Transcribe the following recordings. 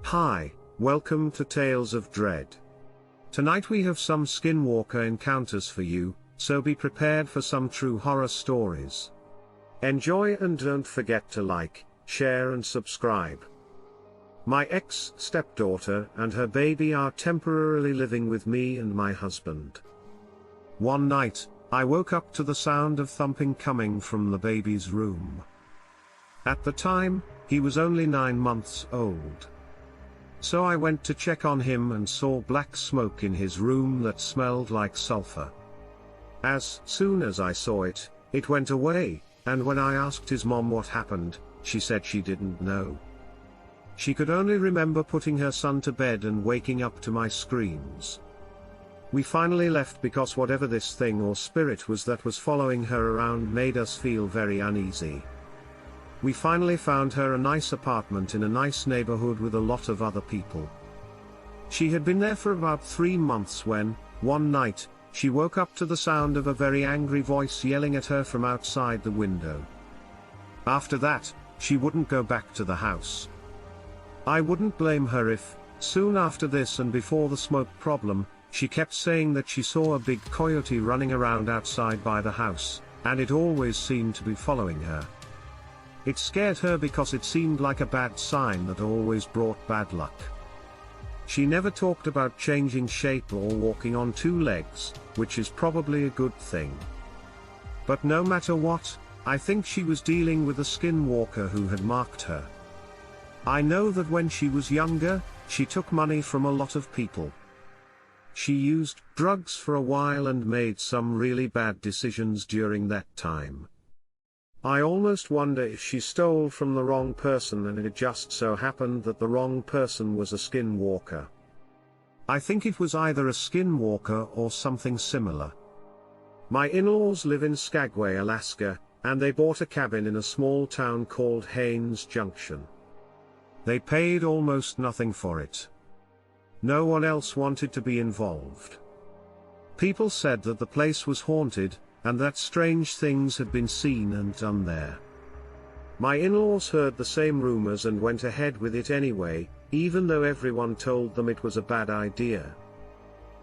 Hi, welcome to Tales of Dread. Tonight we have some Skinwalker encounters for you, so be prepared for some true horror stories. Enjoy and don't forget to like, share and subscribe. My ex-stepdaughter and her baby are temporarily living with me and my husband. One night, I woke up to the sound of thumping coming from the baby's room. At the time, he was only 9 months old. So I went to check on him and saw black smoke in his room that smelled like sulfur. As soon as I saw it, it went away, and when I asked his mom what happened, she said she didn't know. She could only remember putting her son to bed and waking up to my screams. We finally left because whatever this thing or spirit was that was following her around made us feel very uneasy. We finally found her a nice apartment in a nice neighborhood with a lot of other people. She had been there for about 3 months when, one night, she woke up to the sound of a very angry voice yelling at her from outside the window. After that, she wouldn't go back to the house. I wouldn't blame her if, soon after this and before the smoke problem, she kept saying that she saw a big coyote running around outside by the house, and it always seemed to be following her. It scared her because it seemed like a bad sign that always brought bad luck. She never talked about changing shape or walking on 2 legs, which is probably a good thing. But no matter what, I think she was dealing with a skinwalker who had marked her. I know that when she was younger, she took money from a lot of people. She used drugs for a while and made some really bad decisions during that time. I almost wonder if she stole from the wrong person and it just so happened that the wrong person was a skinwalker. I think it was either a skinwalker or something similar. My in-laws live in Skagway, Alaska, and they bought a cabin in a small town called Haines Junction. They paid almost nothing for it. No one else wanted to be involved. People said that the place was haunted, and that strange things had been seen and done there. My in-laws heard the same rumors and went ahead with it anyway, even though everyone told them it was a bad idea.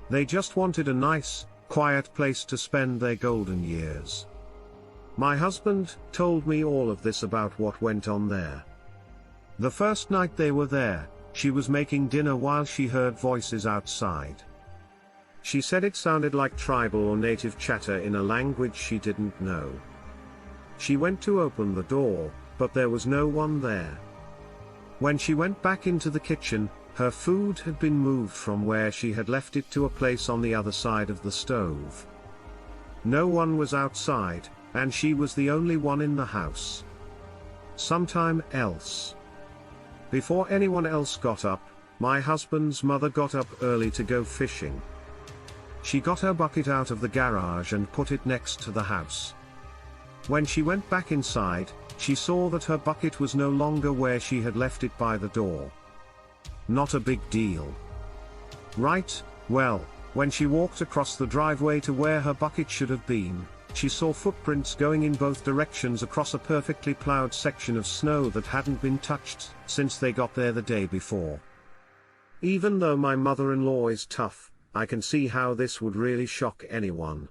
They just wanted a nice, quiet place to spend their golden years. My husband told me all of this about what went on there. The first night they were there, she was making dinner while she heard voices outside. She said it sounded like tribal or native chatter in a language she didn't know. She went to open the door, but there was no one there. When she went back into the kitchen, her food had been moved from where she had left it to a place on the other side of the stove. No one was outside, and she was the only one in the house. Sometime else. Before anyone else got up, my husband's mother got up early to go fishing. She got her bucket out of the garage and put it next to the house. When she went back inside, she saw that her bucket was no longer where she had left it by the door. Not a big deal. Right, well, when she walked across the driveway to where her bucket should have been, she saw footprints going in both directions across a perfectly plowed section of snow that hadn't been touched since they got there the day before. Even though my mother-in-law is tough, I can see how this would really shock anyone.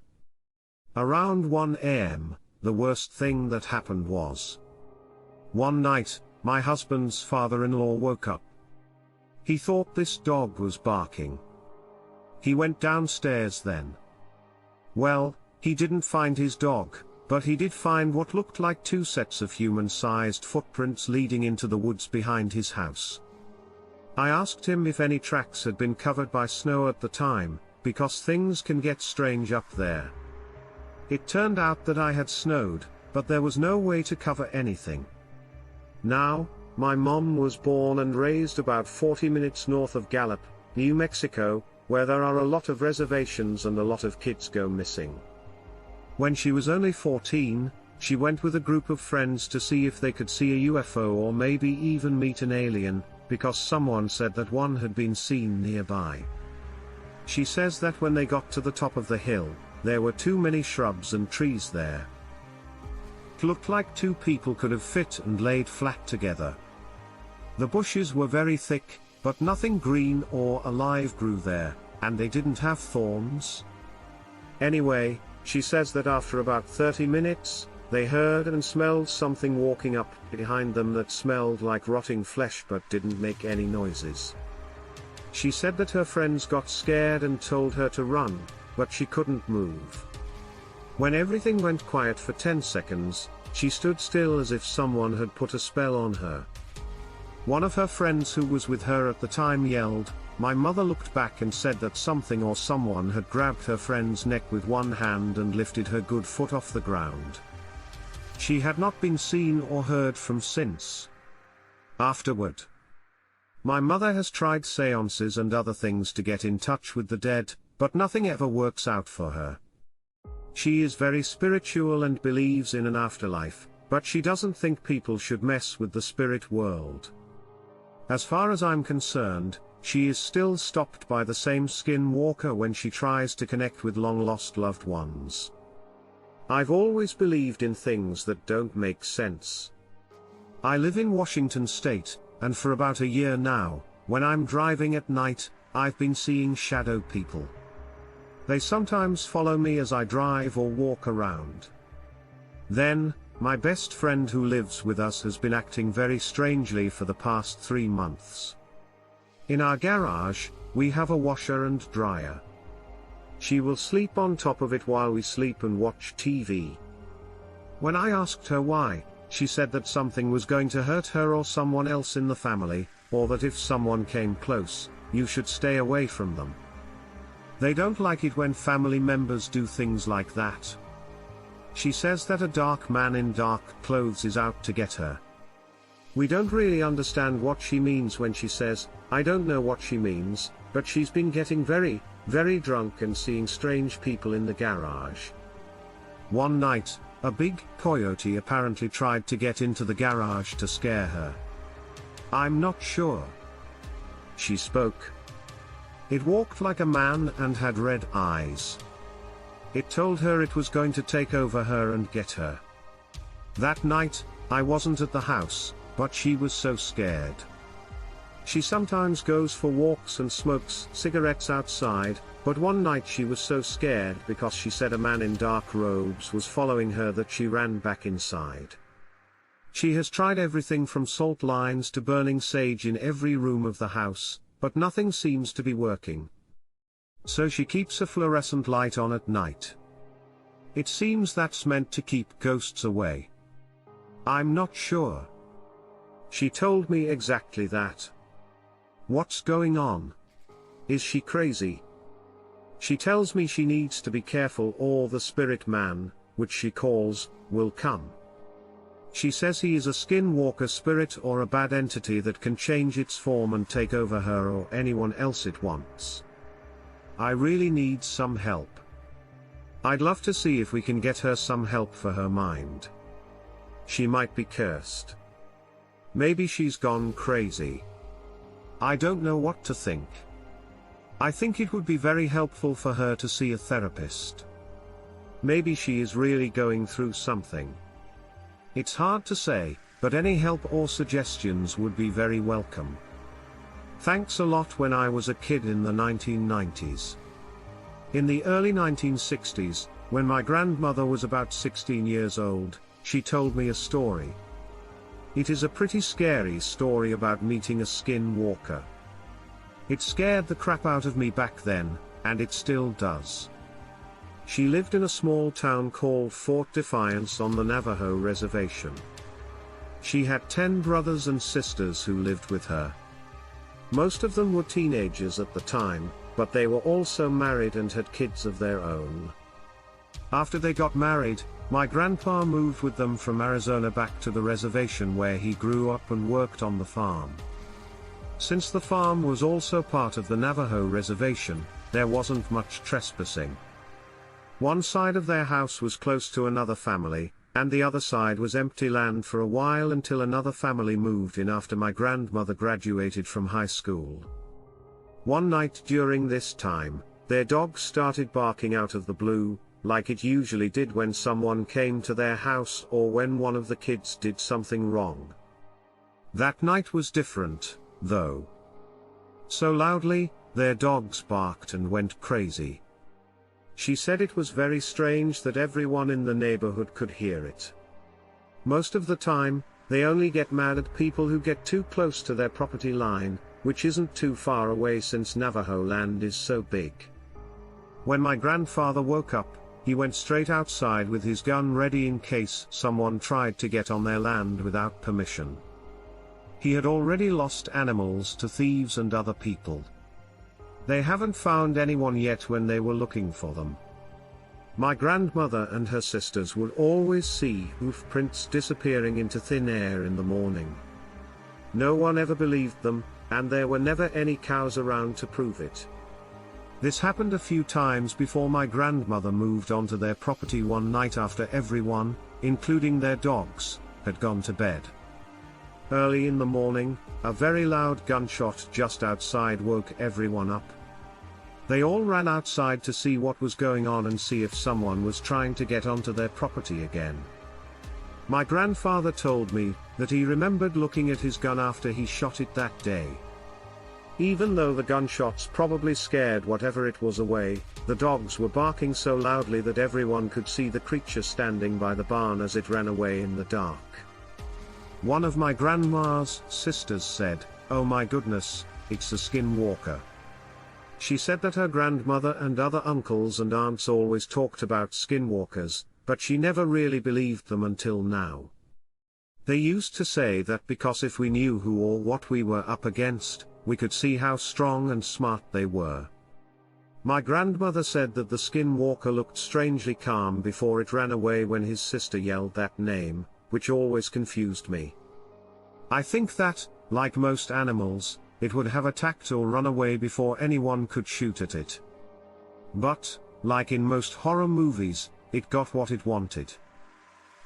Around 1 a.m., the worst thing that happened was. One night, my husband's father-in-law woke up. He thought this dog was barking. He went downstairs then. Well, he didn't find his dog, but he did find what looked like 2 sets of human-sized footprints leading into the woods behind his house. I asked him if any tracks had been covered by snow at the time, because things can get strange up there. It turned out that I had snowed, but there was no way to cover anything. Now, my mom was born and raised about 40 minutes north of Gallup, New Mexico, where there are a lot of reservations and a lot of kids go missing. When she was only 14, she went with a group of friends to see if they could see a UFO or maybe even meet an alien, because someone said that one had been seen nearby. She says that when they got to the top of the hill, there were too many shrubs and trees there. It looked like 2 people could have fit and laid flat together. The bushes were very thick, but nothing green or alive grew there, and they didn't have thorns. Anyway, she says that after about 30 minutes, they heard and smelled something walking up behind them that smelled like rotting flesh but didn't make any noises. She said that her friends got scared and told her to run, but she couldn't move. When everything went quiet for 10 seconds, she stood still as if someone had put a spell on her. One of her friends who was with her at the time yelled. My mother looked back and said that something or someone had grabbed her friend's neck with one hand and lifted her good foot off the ground. She had not been seen or heard from since. Afterward, my mother has tried seances and other things to get in touch with the dead, but nothing ever works out for her. She is very spiritual and believes in an afterlife, but she doesn't think people should mess with the spirit world. As far as I'm concerned, she is still stopped by the same skinwalker when she tries to connect with long-lost loved ones. I've always believed in things that don't make sense. I live in Washington State, and for about a year now, when I'm driving at night, I've been seeing shadow people. They sometimes follow me as I drive or walk around. Then, my best friend who lives with us has been acting very strangely for the past 3 months. In our garage, we have a washer and dryer. She will sleep on top of it while we sleep and watch TV. When I asked her why, she said that something was going to hurt her or someone else in the family, or that if someone came close, you should stay away from them. They don't like it when family members do things like that. She says that a dark man in dark clothes is out to get her. We don't really understand what she means when she says, I don't know what she means, but she's been getting very, very drunk and seeing strange people in the garage. One night, a big coyote apparently tried to get into the garage to scare her. I'm not sure. She spoke. It walked like a man and had red eyes. It told her it was going to take over her and get her. That night, I wasn't at the house, but she was so scared. She sometimes goes for walks and smokes cigarettes outside, but one night she was so scared because she said a man in dark robes was following her that she ran back inside. She has tried everything from salt lines to burning sage in every room of the house, but nothing seems to be working. So she keeps a fluorescent light on at night. It seems that's meant to keep ghosts away. I'm not sure. She told me exactly that. What's going on? Is she crazy? She tells me she needs to be careful or the spirit man, which she calls, will come. She says he is a skinwalker spirit or a bad entity that can change its form and take over her or anyone else it wants. I really need some help. I'd love to see if we can get her some help for her mind. She might be cursed. Maybe she's gone crazy. I don't know what to think. I think it would be very helpful for her to see a therapist. Maybe she is really going through something. It's hard to say, but any help or suggestions would be very welcome. Thanks a lot. When I was a kid in the 1990s. In the early 1960s, when my grandmother was about 16 years old, she told me a story. It is a pretty scary story about meeting a skinwalker. It scared the crap out of me back then, and it still does. She lived in a small town called Fort Defiance on the Navajo reservation. She had 10 brothers and sisters who lived with her. Most of them were teenagers at the time, but they were also married and had kids of their own. After they got married, my grandpa moved with them from Arizona back to the reservation where he grew up and worked on the farm. Since the farm was also part of the Navajo reservation, there wasn't much trespassing. One side of their house was close to another family, and the other side was empty land for a while until another family moved in after my grandmother graduated from high school. One night during this time, their dog started barking out of the blue, like it usually did when someone came to their house or when one of the kids did something wrong. That night was different, though. So loudly, their dogs barked and went crazy. She said it was very strange that everyone in the neighborhood could hear it. Most of the time, they only get mad at people who get too close to their property line, which isn't too far away since Navajo land is so big. When my grandfather woke up, he went straight outside with his gun ready in case someone tried to get on their land without permission. He had already lost animals to thieves and other people. They haven't found anyone yet when they were looking for them. My grandmother and her sisters would always see hoof prints disappearing into thin air in the morning. No one ever believed them, and there were never any cows around to prove it. This happened a few times before my grandmother moved onto their property one night after everyone, including their dogs, had gone to bed. Early in the morning, a very loud gunshot just outside woke everyone up. They all ran outside to see what was going on and see if someone was trying to get onto their property again. My grandfather told me that he remembered looking at his gun after he shot it that day. Even though the gunshots probably scared whatever it was away, the dogs were barking so loudly that everyone could see the creature standing by the barn as it ran away in the dark. One of my grandma's sisters said, "Oh my goodness, it's a skinwalker." She said that her grandmother and other uncles and aunts always talked about skinwalkers, but she never really believed them until now. They used to say that because if we knew who or what we were up against, we could see how strong and smart they were. My grandmother said that the skinwalker looked strangely calm before it ran away when his sister yelled that name, which always confused me. I think that, like most animals, it would have attacked or run away before anyone could shoot at it. But, like in most horror movies, it got what it wanted.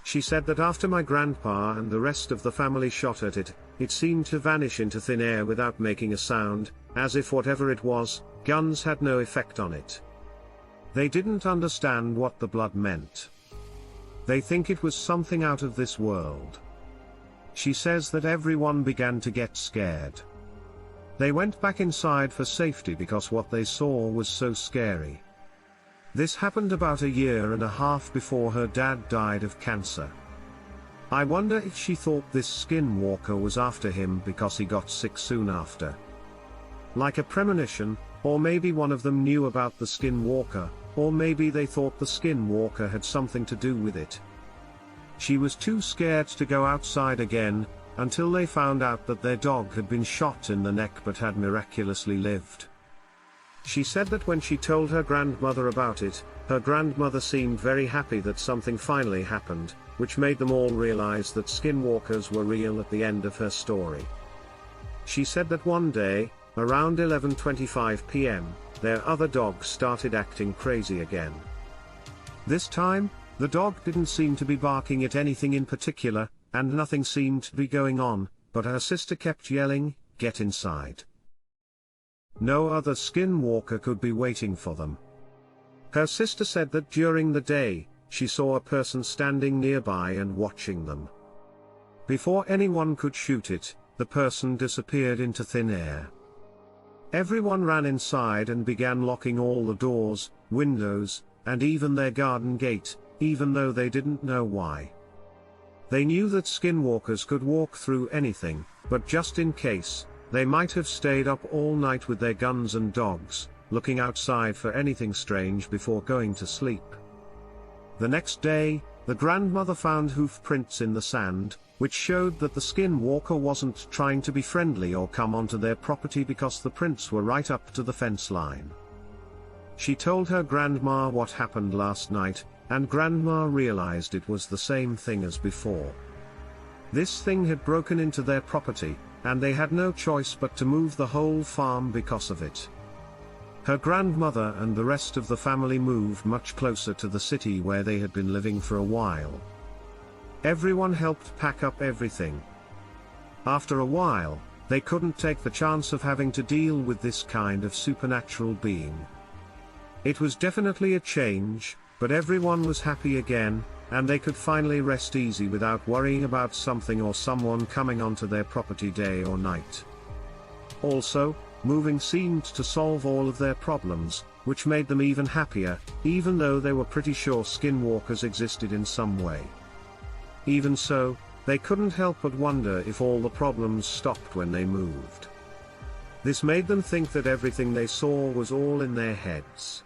She said that after my grandpa and the rest of the family shot at it, it seemed to vanish into thin air without making a sound, as if whatever it was, guns had no effect on it. They didn't understand what the blood meant. They think it was something out of this world. She says that everyone began to get scared. They went back inside for safety because what they saw was so scary. This happened about 1.5 years before her dad died of cancer. I wonder if she thought this skinwalker was after him because he got sick soon after. Like a premonition, or maybe one of them knew about the skinwalker, or maybe they thought the skinwalker had something to do with it. She was too scared to go outside again, until they found out that their dog had been shot in the neck but had miraculously lived. She said that when she told her grandmother about it, her grandmother seemed very happy that something finally happened, which made them all realize that skinwalkers were real at the end of her story. She said that one day, around 11:25 p.m., their other dog started acting crazy again. This time, the dog didn't seem to be barking at anything in particular, and nothing seemed to be going on, but her sister kept yelling, "Get inside." No other skinwalker could be waiting for them. Her sister said that during the day, she saw a person standing nearby and watching them. Before anyone could shoot it, the person disappeared into thin air. Everyone ran inside and began locking all the doors, windows, and even their garden gate, even though they didn't know why. They knew that skinwalkers could walk through anything, but just in case, they might have stayed up all night with their guns and dogs, looking outside for anything strange before going to sleep. The next day, the grandmother found hoof prints in the sand, which showed that the skinwalker wasn't trying to be friendly or come onto their property because the prints were right up to the fence line. She told her grandma what happened last night, and grandma realized it was the same thing as before. This thing had broken into their property, and they had no choice but to move the whole farm because of it. Her grandmother and the rest of the family moved much closer to the city where they had been living for a while. Everyone helped pack up everything. After a while, they couldn't take the chance of having to deal with this kind of supernatural being. It was definitely a change, but everyone was happy again, and they could finally rest easy without worrying about something or someone coming onto their property day or night. Also, moving seemed to solve all of their problems, which made them even happier, even though they were pretty sure skinwalkers existed in some way. Even so, they couldn't help but wonder if all the problems stopped when they moved. This made them think that everything they saw was all in their heads.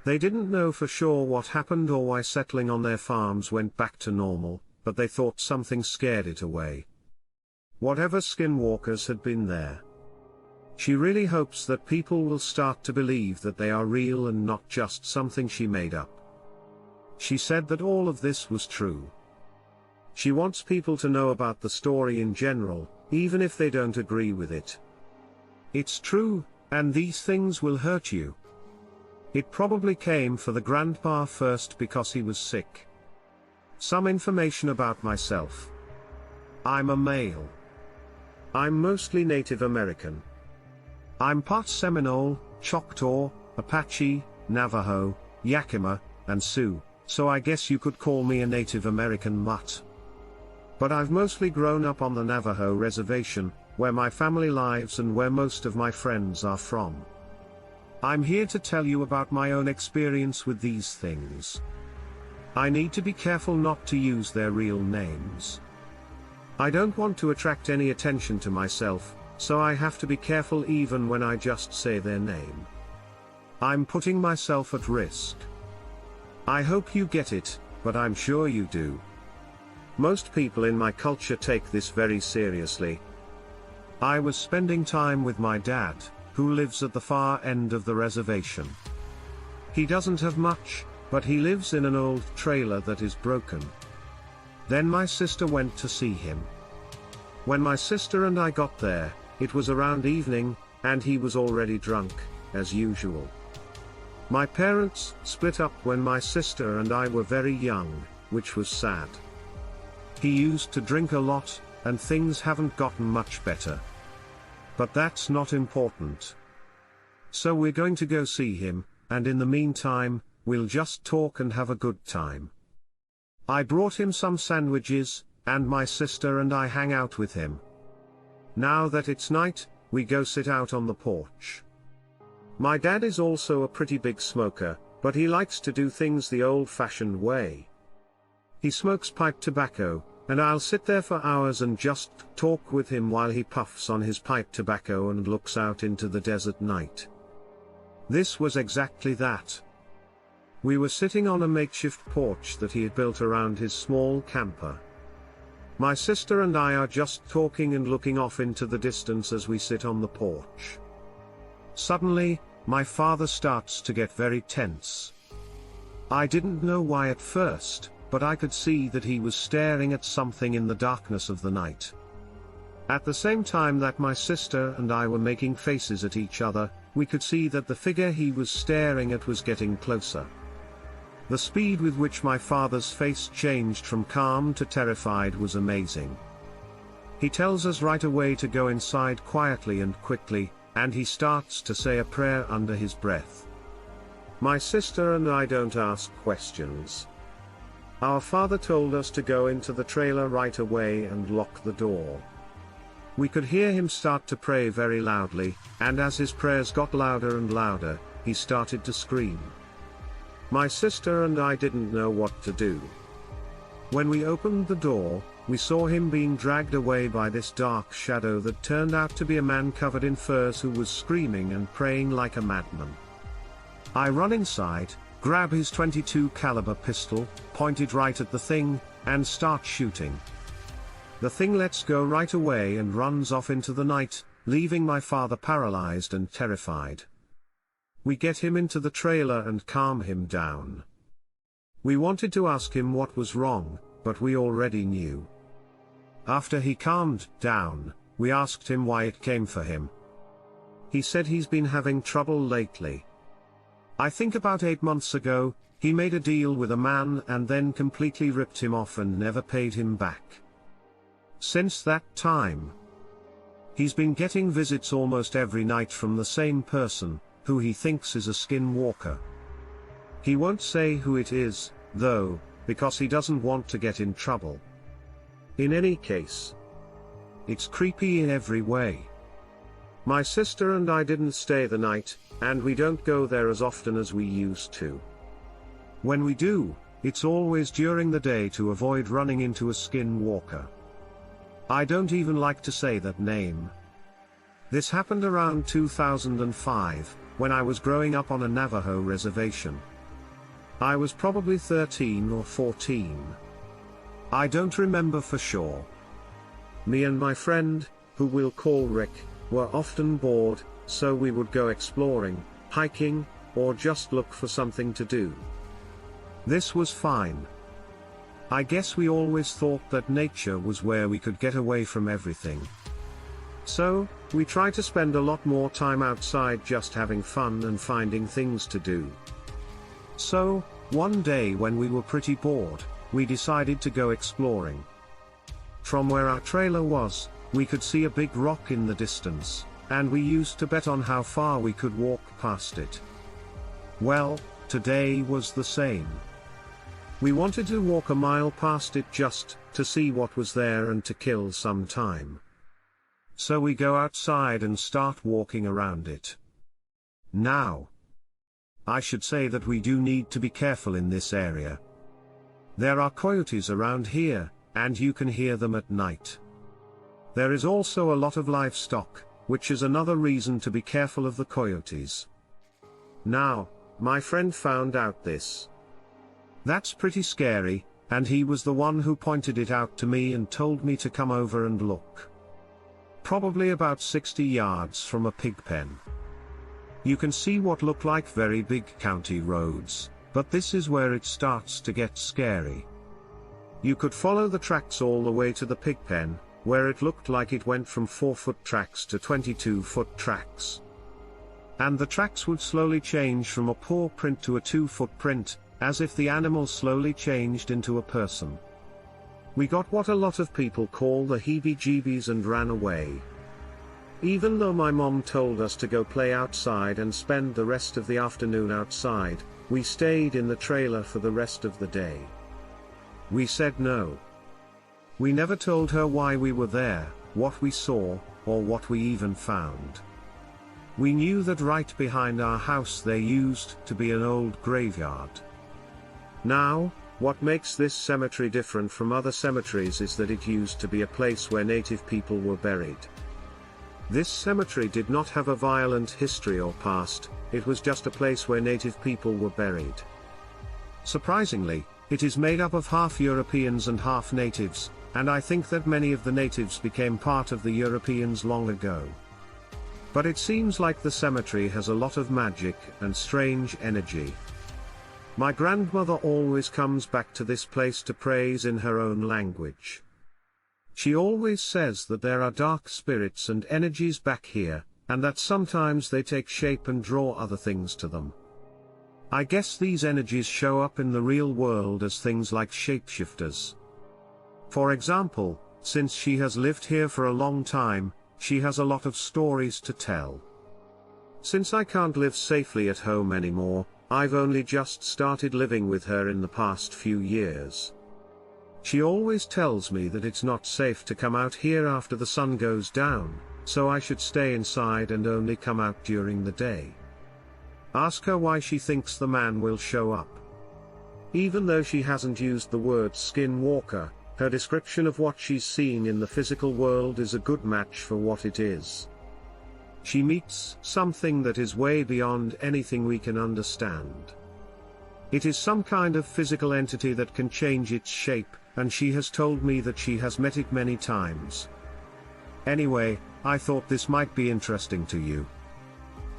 They didn't know for sure what happened or why settling on their farms went back to normal, but they thought something scared it away. Whatever skinwalkers had been there. She really hopes that people will start to believe that they are real and not just something she made up. She said that all of this was true. She wants people to know about the story in general, even if they don't agree with it. It's true, and these things will hurt you. It probably came for the grandpa first because he was sick. Some information about myself. I'm a male. I'm mostly Native American. I'm part Seminole, Choctaw, Apache, Navajo, Yakima, and Sioux, so I guess you could call me a Native American mutt. But I've mostly grown up on the Navajo reservation, where my family lives and where most of my friends are from. I'm here to tell you about my own experience with these things. I need to be careful not to use their real names. I don't want to attract any attention to myself, so I have to be careful even when I just say their name. I'm putting myself at risk. I hope you get it, but I'm sure you do. Most people in my culture take this very seriously. I was spending time with my dad, who lives at the far end of the reservation. He doesn't have much, but he lives in an old trailer that is broken. Then my sister went to see him. When my sister and I got there, it was around evening, and he was already drunk, as usual. My parents split up when my sister and I were very young, which was sad. He used to drink a lot, and things haven't gotten much better. But that's not important. So we're going to go see him, and in the meantime, we'll just talk and have a good time. I brought him some sandwiches, and my sister and I hang out with him. Now that it's night, we go sit out on the porch. My dad is also a pretty big smoker, but he likes to do things the old-fashioned way. He smokes pipe tobacco, and I'll sit there for hours and just talk with him while he puffs on his pipe tobacco and looks out into the desert night. This was exactly that. We were sitting on a makeshift porch that he had built around his small camper. My sister and I are just talking and looking off into the distance as we sit on the porch. Suddenly, my father starts to get very tense. I didn't know why at first, but I could see that he was staring at something in the darkness of the night. At the same time that my sister and I were making faces at each other, we could see that the figure he was staring at was getting closer. The speed with which my father's face changed from calm to terrified was amazing. He tells us right away to go inside quietly and quickly, and he starts to say a prayer under his breath. My sister and I don't ask questions. Our father told us to go into the trailer right away and lock the door. We could hear him start to pray very loudly, and as his prayers got louder and louder, he started to scream. My sister and I didn't know what to do. When we opened the door, we saw him being dragged away by this dark shadow that turned out to be a man covered in furs who was screaming and praying like a madman. I run inside, grab his .22 caliber pistol, point it right at the thing, and start shooting. The thing lets go right away and runs off into the night, leaving my father paralyzed and terrified. We get him into the trailer and calm him down. We wanted to ask him what was wrong, but we already knew. After he calmed down, we asked him why it came for him. He said he's been having trouble lately. I think about 8 months ago, he made a deal with a man and then completely ripped him off and never paid him back. Since that time, he's been getting visits almost every night from the same person, who he thinks is a skinwalker. He won't say who it is, though, because he doesn't want to get in trouble. In any case, it's creepy in every way. My sister and I didn't stay the night, and we don't go there as often as we used to. When we do, it's always during the day to avoid running into a skinwalker. I don't even like to say that name. This happened around 2005, when I was growing up on a Navajo reservation. I was probably 13 or 14. I don't remember for sure. Me and my friend, who we'll call Rick, were often bored, so we would go exploring, hiking, or just look for something to do. This was fine. I guess we always thought that nature was where we could get away from everything. So, we try to spend a lot more time outside just having fun and finding things to do. So, one day when we were pretty bored, we decided to go exploring. From where our trailer was, we could see a big rock in the distance, and we used to bet on how far we could walk past it. Well, today was the same. We wanted to walk a mile past it just to see what was there and to kill some time. So we go outside and start walking around it. Now, I should say that we do need to be careful in this area. There are coyotes around here, and you can hear them at night. There is also a lot of livestock, which is another reason to be careful of the coyotes. Now, my friend found out this. That's pretty scary, and he was the one who pointed it out to me and told me to come over and look. Probably about 60 yards from a pig pen. You can see what look like very big county roads, but this is where it starts to get scary. You could follow the tracks all the way to the pig pen, where it looked like it went from 4-foot tracks to 22-foot tracks. And the tracks would slowly change from a paw print to a 2-foot print, as if the animal slowly changed into a person. We got what a lot of people call the heebie-jeebies and ran away. Even though my mom told us to go play outside and spend the rest of the afternoon outside, we stayed in the trailer for the rest of the day. We said no. We never told her why we were there, what we saw, or what we even found. We knew that right behind our house there used to be an old graveyard. Now, what makes this cemetery different from other cemeteries is that it used to be a place where native people were buried. This cemetery did not have a violent history or past, it was just a place where native people were buried. Surprisingly, it is made up of half Europeans and half natives, and I think that many of the natives became part of the Europeans long ago. But it seems like the cemetery has a lot of magic and strange energy. My grandmother always comes back to this place to praise in her own language. She always says that there are dark spirits and energies back here, and that sometimes they take shape and draw other things to them. I guess these energies show up in the real world as things like shapeshifters. For example, since she has lived here for a long time, she has a lot of stories to tell. Since I can't live safely at home anymore, I've only just started living with her in the past few years. She always tells me that it's not safe to come out here after the sun goes down, so I should stay inside and only come out during the day. Ask her why she thinks the man will show up. Even though she hasn't used the word skinwalker, her description of what she's seen in the physical world is a good match for what it is. She meets something that is way beyond anything we can understand. It is some kind of physical entity that can change its shape, and she has told me that she has met it many times. Anyway, I thought this might be interesting to you.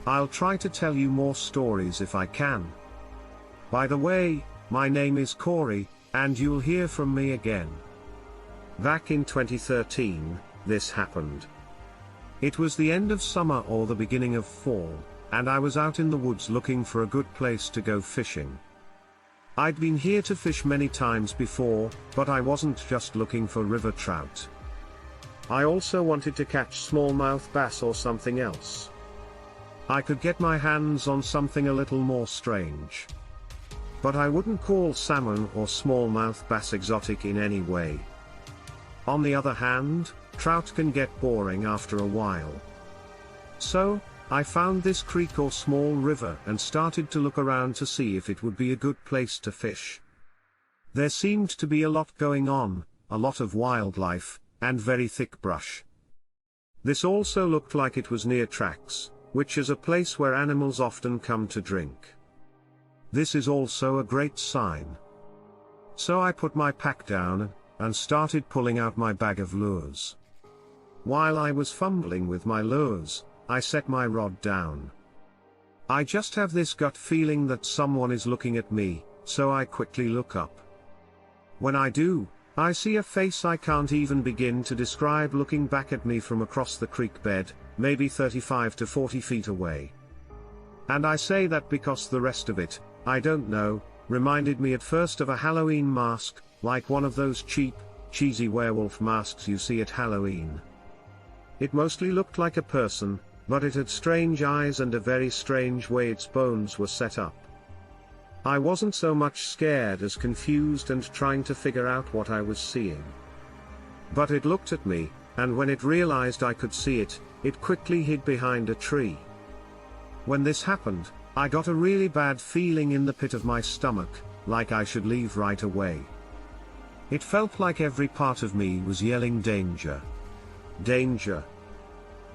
I'll try to tell you more stories if I can. By the way, my name is Corey, and you'll hear from me again. Back in 2013, this happened. It was the end of summer or the beginning of fall, and I was out in the woods looking for a good place to go fishing. I'd been here to fish many times before, but I wasn't just looking for river trout. I also wanted to catch smallmouth bass or something else. I could get my hands on something a little more strange. But I wouldn't call salmon or smallmouth bass exotic in any way. On the other hand, trout can get boring after a while. So, I found this creek or small river and started to look around to see if it would be a good place to fish. There seemed to be a lot going on, a lot of wildlife, and very thick brush. This also looked like it was near tracks, which is a place where animals often come to drink. This is also a great sign. So I put my pack down, and started pulling out my bag of lures. While I was fumbling with my lures, I set my rod down. I just have this gut feeling that someone is looking at me, so I quickly look up. When I do, I see a face I can't even begin to describe looking back at me from across the creek bed, maybe 35 to 40 feet away. And I say that because the rest of it, I don't know, reminded me at first of a Halloween mask, like one of those cheap, cheesy werewolf masks you see at Halloween. It mostly looked like a person, but it had strange eyes and a very strange way its bones were set up. I wasn't so much scared as confused and trying to figure out what I was seeing. But it looked at me, and when it realized I could see it, it quickly hid behind a tree. When this happened, I got a really bad feeling in the pit of my stomach, like I should leave right away. It felt like every part of me was yelling danger. Danger.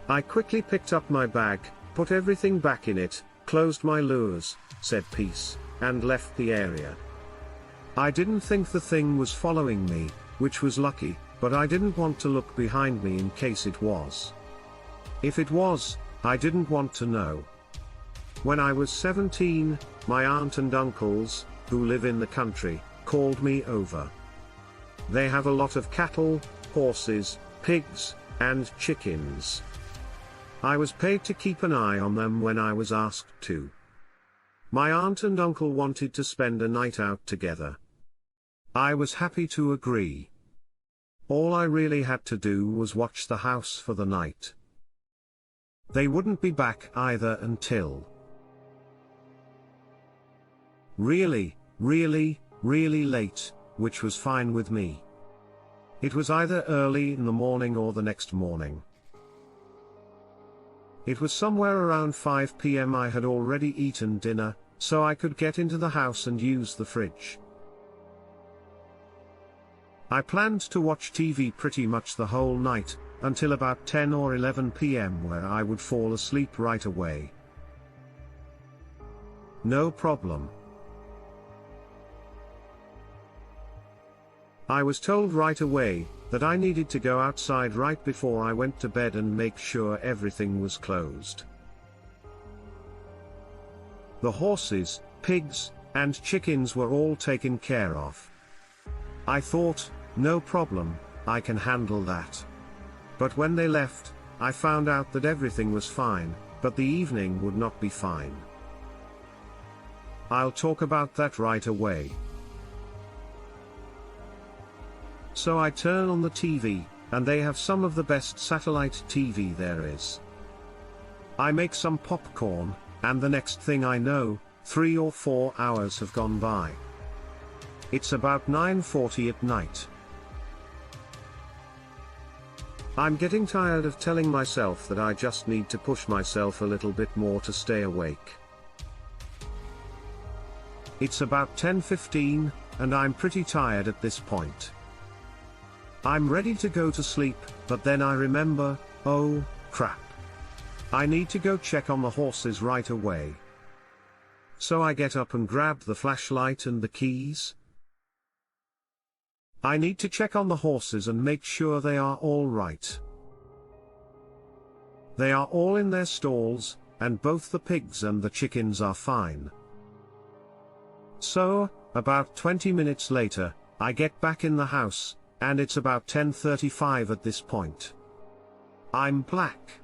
I quickly picked up my bag, put everything back in it, closed my lures, said peace, and left the area. I didn't think the thing was following me, which was lucky, but I didn't want to look behind me in case it was. If it was, I didn't want to know. When I was 17, my aunt and uncles, who live in the country, called me over. They have a lot of cattle, horses, pigs, and chickens. I was paid to keep an eye on them when I was asked to. My aunt and uncle wanted to spend a night out together. I was happy to agree. All I really had to do was watch the house for the night. They wouldn't be back either until really late, which was fine with me. It was either early in the morning or the next morning. It was somewhere around 5 p.m. I had already eaten dinner, so I could get into the house and use the fridge. I planned to watch TV pretty much the whole night, until about 10 or 11 p.m. where I would fall asleep right away. No problem. I was told right away that I needed to go outside right before I went to bed and make sure everything was closed. The horses, pigs, and chickens were all taken care of. I thought, no problem, I can handle that. But when they left, I found out that everything was fine, but the evening would not be fine. I'll talk about that right away. So I turn on the TV, and they have some of the best satellite TV there is. I make some popcorn, and the next thing I know, 3 or 4 hours have gone by. It's about 9:40 at night. I'm getting tired of telling myself that I just need to push myself a little bit more to stay awake. It's about 10:15, and I'm pretty tired at this point. I'm ready to go to sleep, but then I remember, oh, crap. I need to go check on the horses right away. So I get up and grab the flashlight and the keys. I need to check on the horses and make sure they are all right. They are all in their stalls, and both the pigs and the chickens are fine. So, about 20 minutes later, I get back in the house, and it's about 10:35 at this point. I'm black.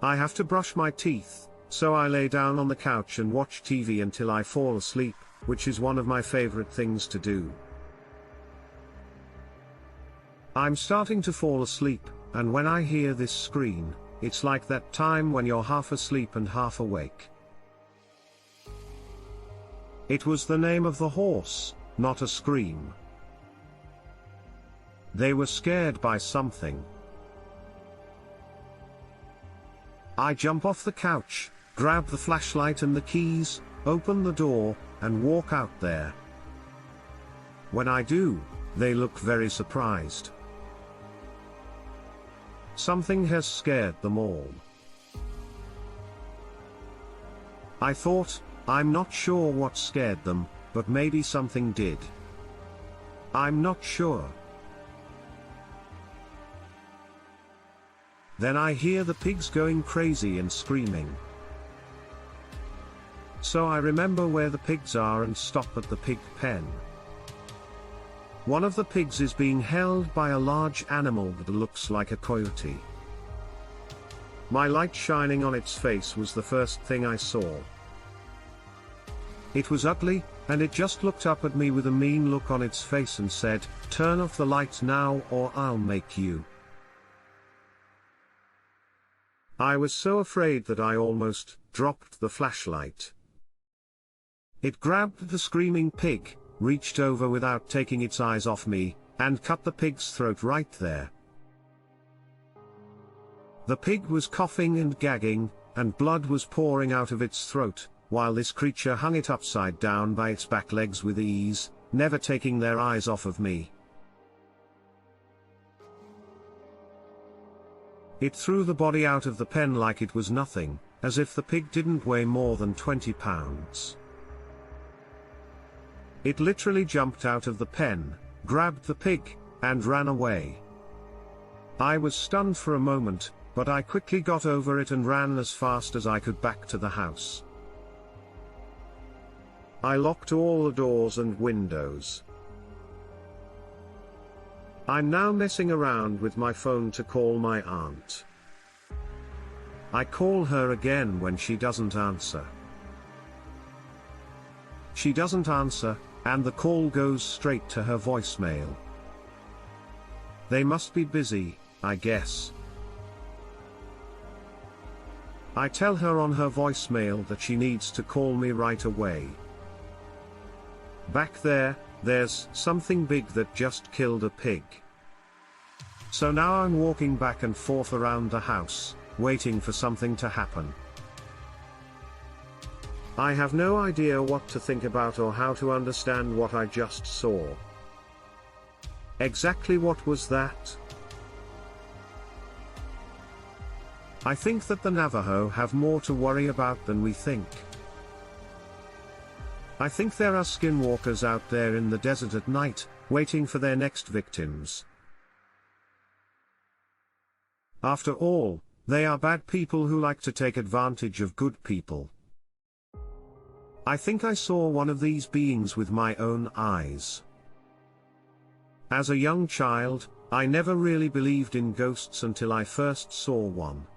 I have to brush my teeth, so I lay down on the couch and watch TV until I fall asleep, which is one of my favorite things to do. I'm starting to fall asleep, and when I hear this scream, it's like that time when you're half asleep and half awake. It was the name of the horse, not a scream. They were scared by something. I jump off the couch, grab the flashlight and the keys, open the door, and walk out there. When I do, they look very surprised. Something has scared them all. I thought, I'm not sure what scared them, but maybe something did. I'm not sure. Then I hear the pigs going crazy and screaming. So I remember where the pigs are and stop at the pig pen. One of the pigs is being held by a large animal that looks like a coyote. My light shining on its face was the first thing I saw. It was ugly, and it just looked up at me with a mean look on its face and said, "Turn off the light now or I'll make you." I was so afraid that I almost dropped the flashlight. It grabbed the screaming pig, reached over without taking its eyes off me, and cut the pig's throat right there. The pig was coughing and gagging, and blood was pouring out of its throat, while this creature hung it upside down by its back legs with ease, never taking their eyes off of me. It threw the body out of the pen like it was nothing, as if the pig didn't weigh more than 20 pounds. It literally jumped out of the pen, grabbed the pig, and ran away. I was stunned for a moment, but I quickly got over it and ran as fast as I could back to the house. I locked all the doors and windows. I'm now messing around with my phone to call my aunt. I call her again when she doesn't answer. She doesn't answer, and the call goes straight to her voicemail. They must be busy, I guess. I tell her on her voicemail that she needs to call me right away. Back there's something big that just killed a pig. So now I'm walking back and forth around the house, waiting for something to happen. I have no idea what to think about or how to understand what I just saw. Exactly what was that? I think that the Navajo have more to worry about than we think. I think there are skinwalkers out there in the desert at night, waiting for their next victims. After all, they are bad people who like to take advantage of good people. I think I saw one of these beings with my own eyes. As a young child, I never really believed in ghosts until I first saw one.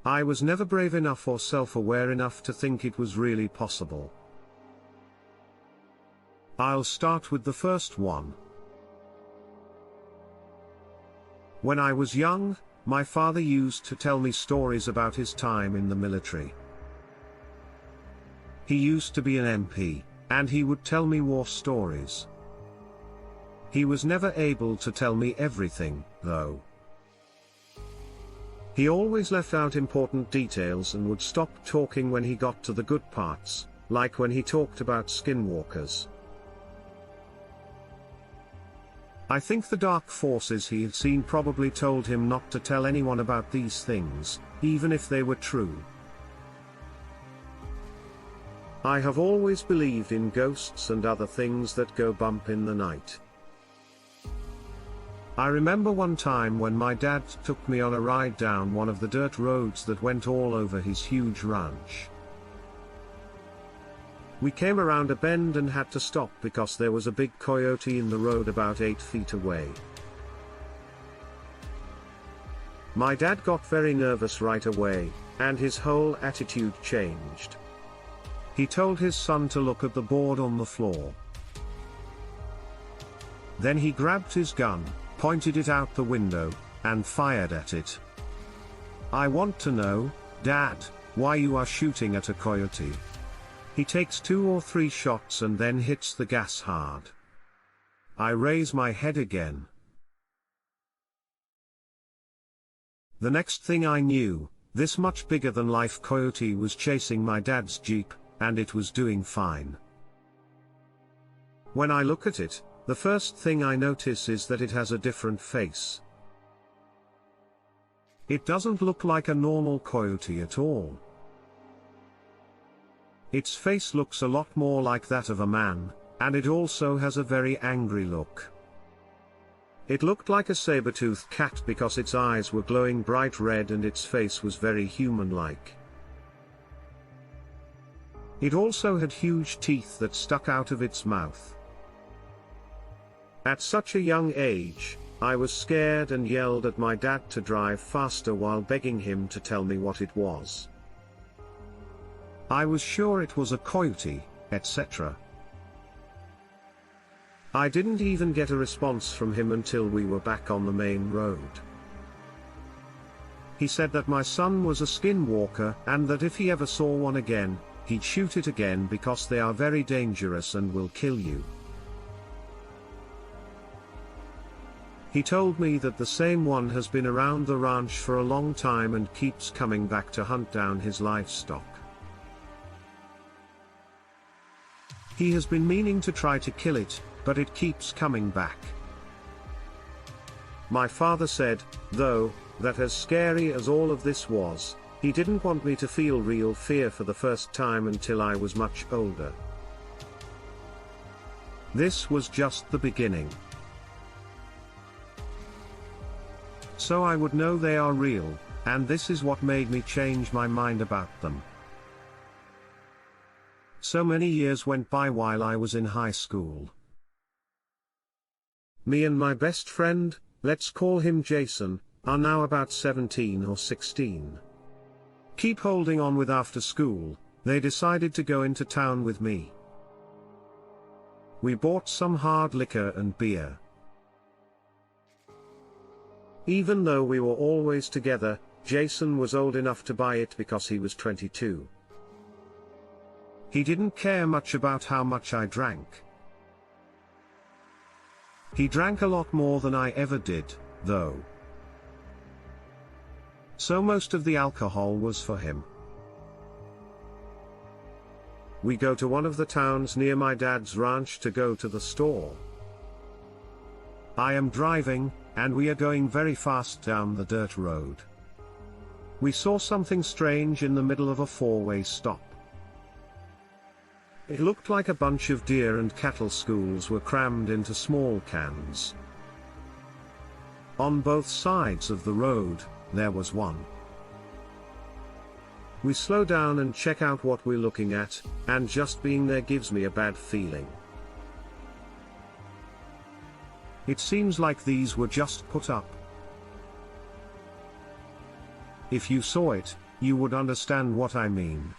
I was never brave enough or self-aware enough to think it was really possible. I'll start with the first one. When I was young, my father used to tell me stories about his time in the military. He used to be an MP, and he would tell me war stories. He was never able to tell me everything, though. He always left out important details and would stop talking when he got to the good parts, like when he talked about skinwalkers. I think the dark forces he had seen probably told him not to tell anyone about these things, even if they were true. I have always believed in ghosts and other things that go bump in the night. I remember one time when my dad took me on a ride down one of the dirt roads that went all over his huge ranch. We came around a bend and had to stop because there was a big coyote in the road about 8 feet away. My dad got very nervous right away, and his whole attitude changed. He told his son to look at the board on the floor. Then he grabbed his gun, pointed it out the window, and fired at it. "I want to know, Dad, why you are shooting at a coyote." He takes 2 or 3 shots and then hits the gas hard. I raise my head again. The next thing I knew, This much bigger than life coyote was chasing my dad's Jeep, and it was doing fine. When I look at it, the first thing I notice is that it has a different face. It doesn't look like a normal coyote at all. Its face looks a lot more like that of a man, and it also has a very angry look. It looked like a saber-toothed cat because its eyes were glowing bright red and its face was very human-like. It also had huge teeth that stuck out of its mouth. At such a young age, I was scared and yelled at my dad to drive faster while begging him to tell me what it was. I was sure it was a coyote, etc. I didn't even get a response from him until we were back on the main road. He said that my son was a skinwalker and that if he ever saw one again, he'd shoot it again because they are very dangerous and will kill you. He told me that the same one has been around the ranch for a long time and keeps coming back to hunt down his livestock. He has been meaning to try to kill it, but it keeps coming back. My father said, though, that as scary as all of this was, he didn't want me to feel real fear for the first time until I was much older. This was just the beginning. So I would know they are real, and this is what made me change my mind about them. So many years went by while I was in high school. Me and my best friend, let's call him Jason, are now about 17 or 16. Keep holding on with after school, they decided to go into town with me. We bought some hard liquor and beer. Even though we were always together, Jason was old enough to buy it because he was 22. He didn't care much about how much I drank. He drank a lot more than I ever did, though. So most of the alcohol was for him. We go to one of the towns near my dad's ranch to go to the store. I am driving, and we are going very fast down the dirt road. We saw something strange in the middle of a four-way stop. It looked like a bunch of deer and cattle schools were crammed into small cans. On both sides of the road, there was one. We slow down and check out what we're looking at, and just being there gives me a bad feeling. It seems like these were just put up. If you saw it, you would understand what I mean.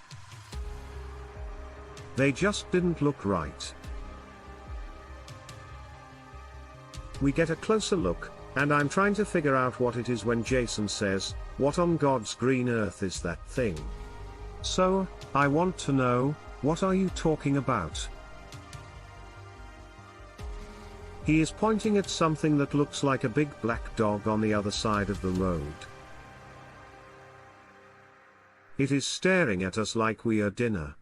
They just didn't look right. We get a closer look, and I'm trying to figure out what it is when Jason says, "What on God's green earth is that thing?" So, I want to know, what are you talking about? He is pointing at something that looks like a big black dog on the other side of the road. It is staring at us like we are dinner.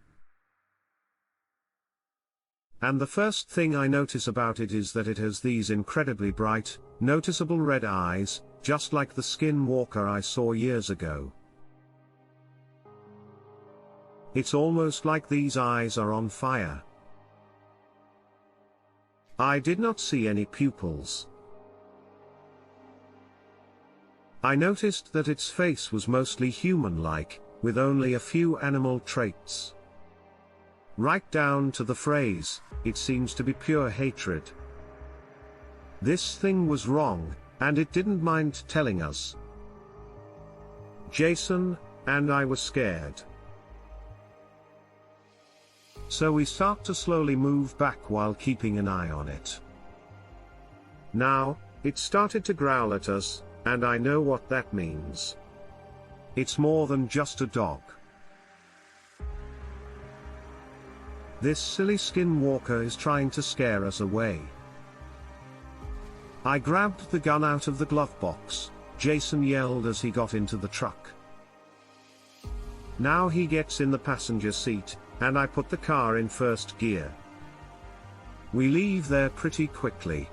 And the first thing I notice about it is that it has these incredibly bright, noticeable red eyes, just like the Skinwalker I saw years ago. It's almost like these eyes are on fire. I did not see any pupils. I noticed that its face was mostly human-like, with only a few animal traits. Right down to the phrase, "It seems to be pure hatred." This thing was wrong, and it didn't mind telling us. Jason and I were scared. So we start to slowly move back while keeping an eye on it. Now, it started to growl at us, and I know what that means. It's more than just a dog. This silly Skinwalker is trying to scare us away. I grabbed the gun out of the glove box. Jason yelled as he got into the truck. Now he gets in the passenger seat, and I put the car in first gear. We leave there pretty quickly.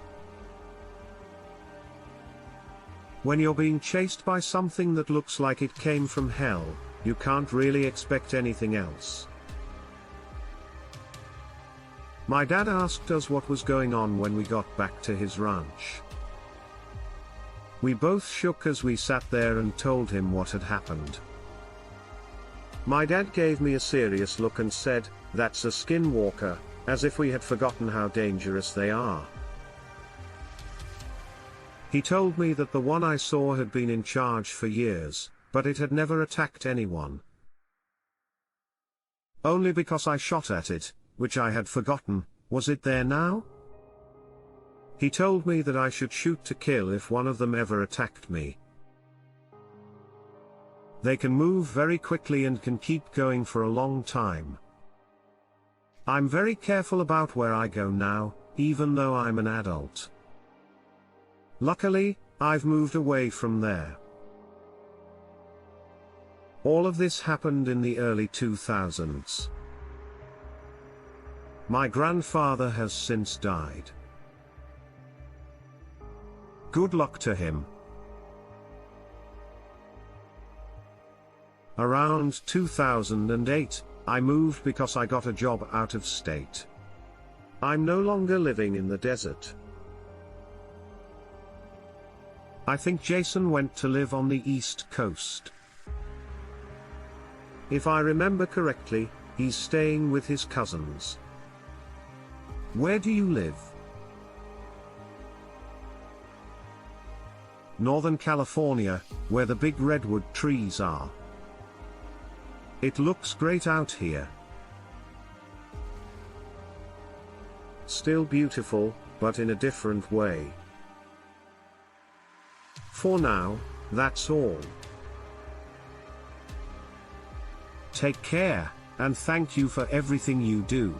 When you're being chased by something that looks like it came from hell, you can't really expect anything else. My dad asked us what was going on when we got back to his ranch. We both shook as we sat there and told him what had happened. My dad gave me a serious look and said, "That's a skinwalker," as if we had forgotten how dangerous they are. He told me that the one I saw had been in charge for years, but it had never attacked anyone. Only because I shot at it, which I had forgotten. Was it there now? He told me that I should shoot to kill if one of them ever attacked me. They can move very quickly and can keep going for a long time. I'm very careful about where I go now, even though I'm an adult. Luckily, I've moved away from there. All of this happened in the early 2000s. My grandfather has since died. Good luck to him. Around 2008, I moved because I got a job out of state. I'm no longer living in the desert. I think Jason went to live on the East Coast. If I remember correctly, he's staying with his cousins. Where do you live? Northern California, where the big redwood trees are. It looks great out here. Still beautiful, but in a different way. For now, that's all. Take care, and thank you for everything you do.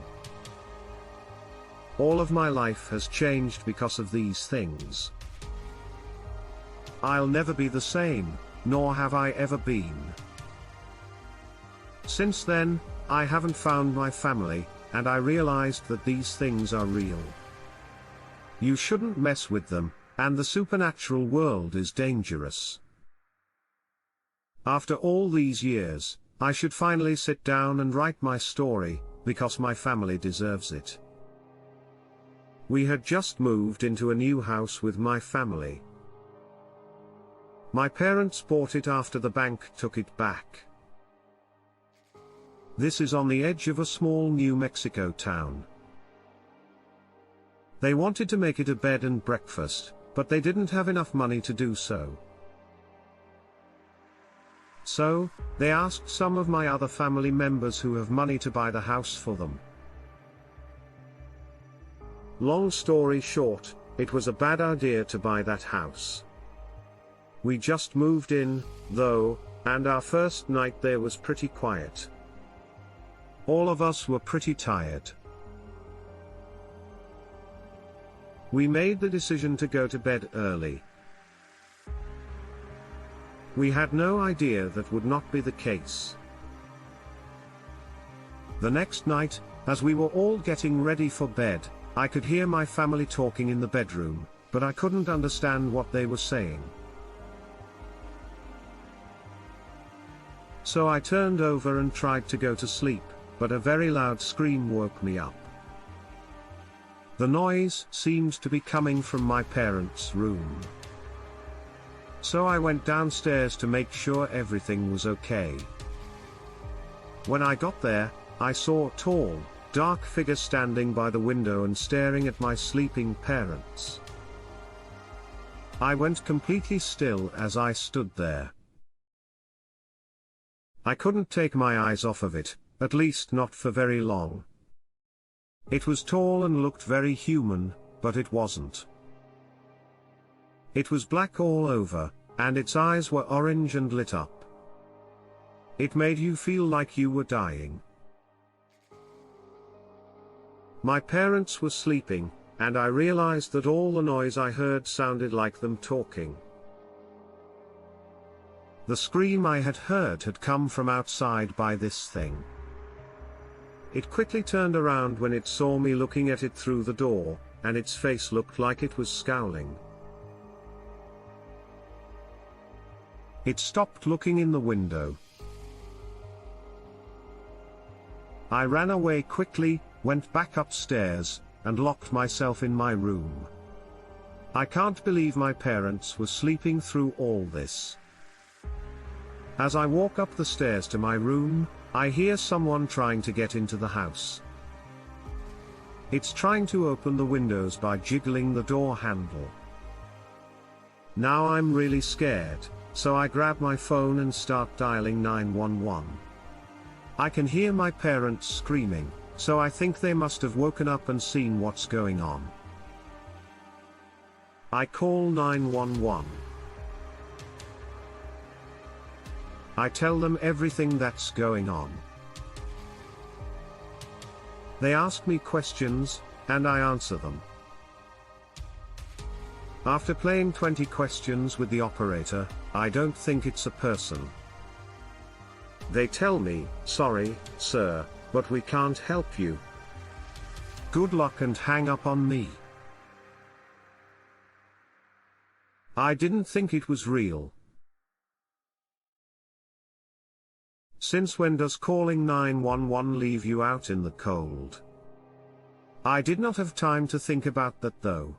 All of my life has changed because of these things. I'll never be the same, nor have I ever been. Since then, I haven't found my family, and I realized that these things are real. You shouldn't mess with them, and the supernatural world is dangerous. After all these years, I should finally sit down and write my story, because my family deserves it. We had just moved into a new house with my family. My parents bought it after the bank took it back. This is on the edge of a small New Mexico town. They wanted to make it a bed and breakfast, but they didn't have enough money to do so. So, they asked some of my other family members who have money to buy the house for them. Long story short, it was a bad idea to buy that house. We just moved in, though, and our first night there was pretty quiet. All of us were pretty tired. We made the decision to go to bed early. We had no idea that would not be the case. The next night, as we were all getting ready for bed, I could hear my family talking in the bedroom, but I couldn't understand what they were saying. So I turned over and tried to go to sleep, but a very loud scream woke me up. The noise seemed to be coming from my parents' room. So I went downstairs to make sure everything was okay. When I got there, I saw a tall, dark figure standing by the window and staring at my sleeping parents. I went completely still as I stood there. I couldn't take my eyes off of it, at least not for very long. It was tall and looked very human, but it wasn't. It was black all over, and its eyes were orange and lit up. It made you feel like you were dying. My parents were sleeping, and I realized that all the noise I heard sounded like them talking. The scream I had heard had come from outside by this thing. It quickly turned around when it saw me looking at it through the door, and its face looked like it was scowling. It stopped looking in the window. I ran away quickly, went back upstairs, and locked myself in my room. I can't believe my parents were sleeping through all this. As I walk up the stairs to my room, I hear someone trying to get into the house. It's trying to open the windows by jiggling the door handle. Now I'm really scared, so I grab my phone and start dialing 911. I can hear my parents screaming, so I think they must have woken up and seen what's going on. I call 911. I tell them everything that's going on. They ask me questions, and I answer them. After playing 20 questions with the operator, I don't think it's a person. They tell me, "Sorry, sir, but we can't help you. Good luck," and hang up on me. I didn't think it was real. Since when does calling 911 leave you out in the cold? I did not have time to think about that though.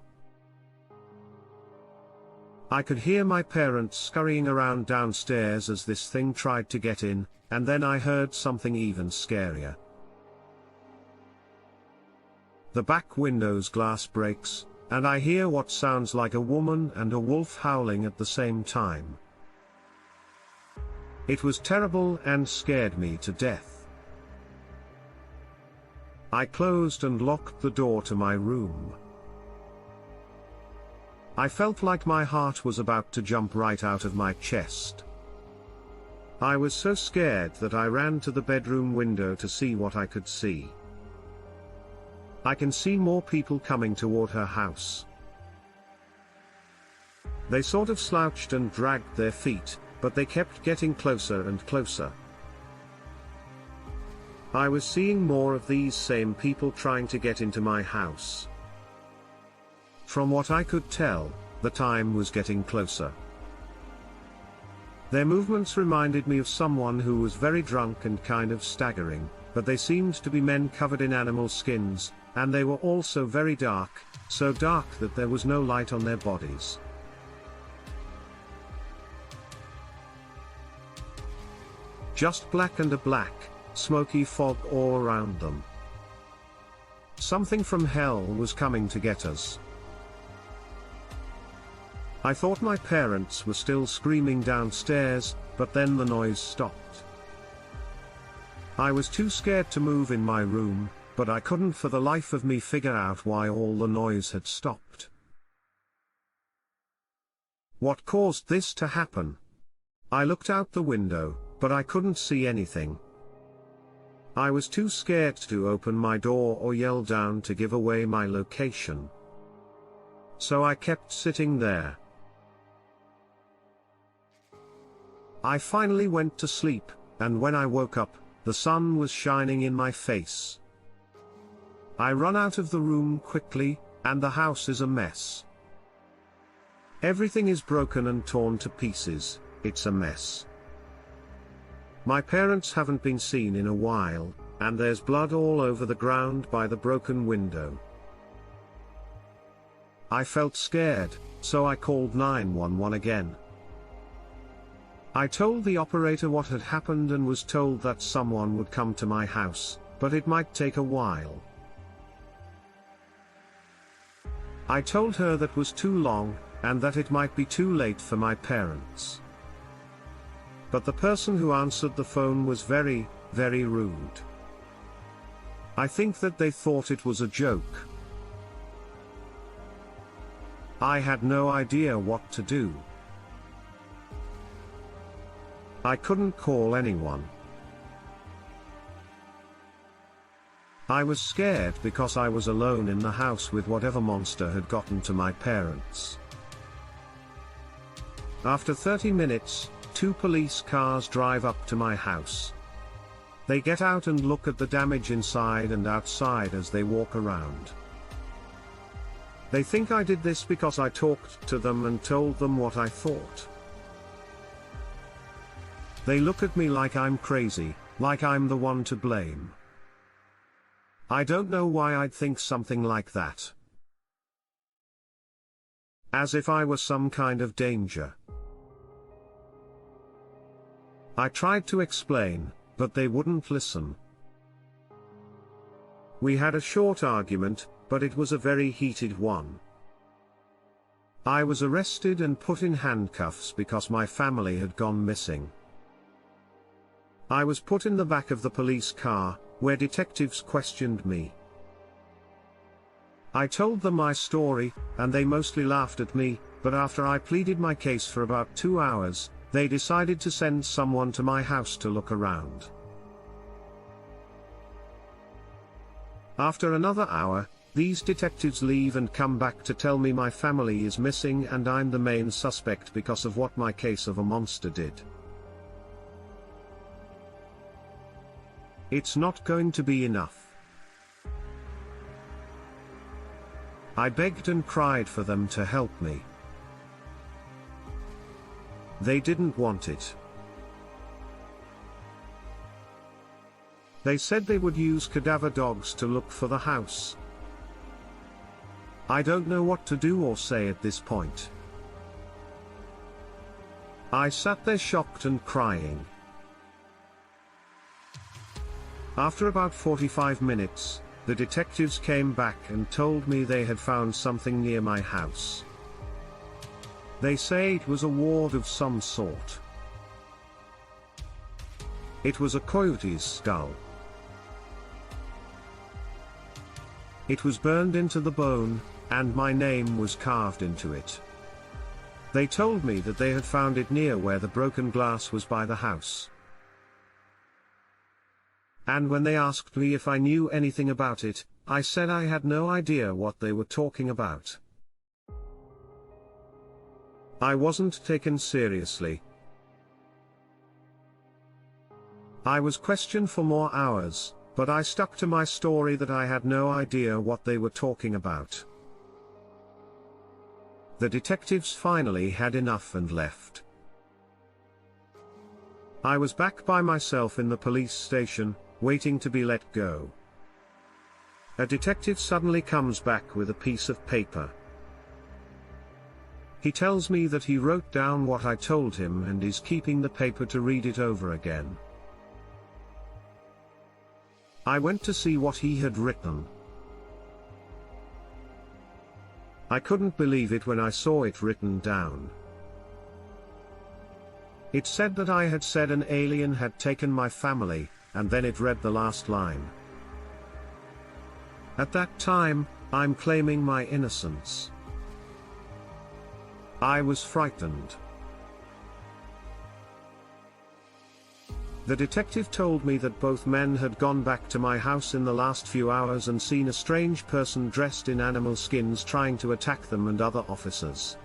I could hear my parents scurrying around downstairs as this thing tried to get in, and then I heard something even scarier. The back window's glass breaks, and I hear what sounds like a woman and a wolf howling at the same time. It was terrible and scared me to death. I closed and locked the door to my room. I felt like my heart was about to jump right out of my chest. I was so scared that I ran to the bedroom window to see what I could see. I can see more people coming toward her house. They sort of slouched and dragged their feet, but they kept getting closer and closer. I was seeing more of these same people trying to get into my house. From what I could tell, the time was getting closer. Their movements reminded me of someone who was very drunk and kind of staggering, but they seemed to be men covered in animal skins, and they were also very dark, so dark that there was no light on their bodies. Just black and a black, smoky fog all around them. Something from hell was coming to get us. I thought my parents were still screaming downstairs, but then the noise stopped. I was too scared to move in my room, but I couldn't for the life of me figure out why all the noise had stopped. What caused this to happen? I looked out the window, but I couldn't see anything. I was too scared to open my door or yell down to give away my location. So I kept sitting there. I finally went to sleep, and when I woke up, the sun was shining in my face. I run out of the room quickly, and the house is a mess. Everything is broken and torn to pieces, it's a mess. My parents haven't been seen in a while, and there's blood all over the ground by the broken window. I felt scared, so I called 911 again. I told the operator what had happened and was told that someone would come to my house, but it might take a while. I told her that was too long, and that it might be too late for my parents. But the person who answered the phone was very, very rude. I think that they thought it was a joke. I had no idea what to do. I couldn't call anyone. I was scared because I was alone in the house with whatever monster had gotten to my parents. After 30 minutes, two police cars drive up to my house. They get out and look at the damage inside and outside as they walk around. They think I did this because I talked to them and told them what I thought. They look at me like I'm crazy, like I'm the one to blame. I don't know why I'd think something like that. As if I were some kind of danger. I tried to explain, but they wouldn't listen. We had a short argument, but it was a very heated one. I was arrested and put in handcuffs because my family had gone missing. I was put in the back of the police car, where detectives questioned me. I told them my story, and they mostly laughed at me, but after I pleaded my case for about 2 hours, they decided to send someone to my house to look around. After another hour, these detectives leave and come back to tell me my family is missing and I'm the main suspect because of what my case of a monster did. It's not going to be enough. I begged and cried for them to help me. They didn't want it. They said they would use cadaver dogs to look for the house. I don't know what to do or say at this point. I sat there shocked and crying. After about 45 minutes, the detectives came back and told me they had found something near my house. They say it was a ward of some sort. It was a coyote's skull. It was burned into the bone, and my name was carved into it. They told me that they had found it near where the broken glass was by the house. And when they asked me if I knew anything about it, I said I had no idea what they were talking about. I wasn't taken seriously. I was questioned for more hours, but I stuck to my story that I had no idea what they were talking about. The detectives finally had enough and left. I was back by myself in the police station, waiting to be let go. A detective suddenly comes back with a piece of paper. He tells me that he wrote down what I told him and is keeping the paper to read it over again. I went to see what he had written. I couldn't believe it when I saw it written down. It said that I had said an alien had taken my family, and then it read the last line. At that time, I'm claiming my innocence. I was frightened. The detective told me that both men had gone back to my house in the last few hours and seen a strange person dressed in animal skins trying to attack them and other officers.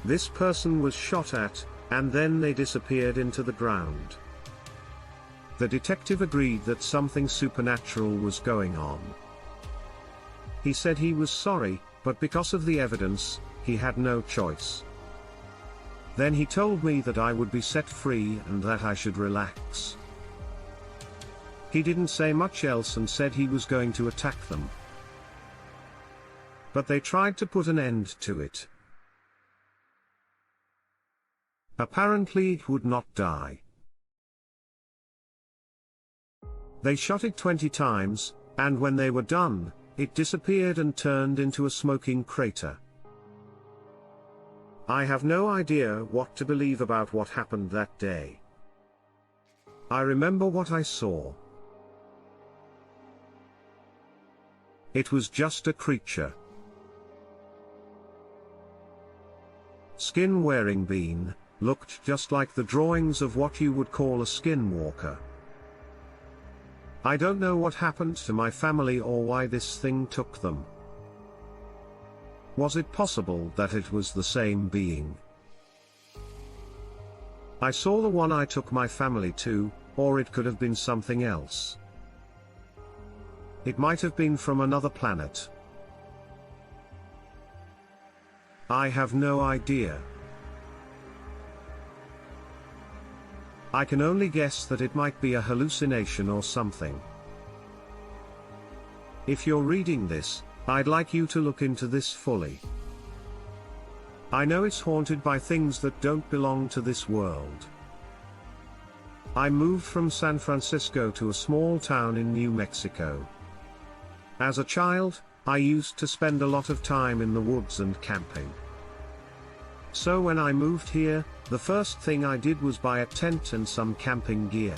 This person was shot at, and then they disappeared into the ground. The detective agreed that something supernatural was going on. He said he was sorry, but because of the evidence, he had no choice. Then he told me that I would be set free and that I should relax. He didn't say much else and said he was going to attack them. But they tried to put an end to it. Apparently it would not die. They shot it 20 times, and when they were done, it disappeared and turned into a smoking crater. I have no idea what to believe about what happened that day. I remember what I saw. It was just a creature. Skin-wearing being, looked just like the drawings of what you would call a skinwalker. I don't know what happened to my family or why this thing took them. Was it possible that it was the same being? I saw the one I took my family to, or it could have been something else. It might have been from another planet. I have no idea. I can only guess that it might be a hallucination or something. If you're reading this, I'd like you to look into this fully. I know it's haunted by things that don't belong to this world. I moved from San Francisco to a small town in New Mexico. As a child, I used to spend a lot of time in the woods and camping. So when I moved here, the first thing I did was buy a tent and some camping gear.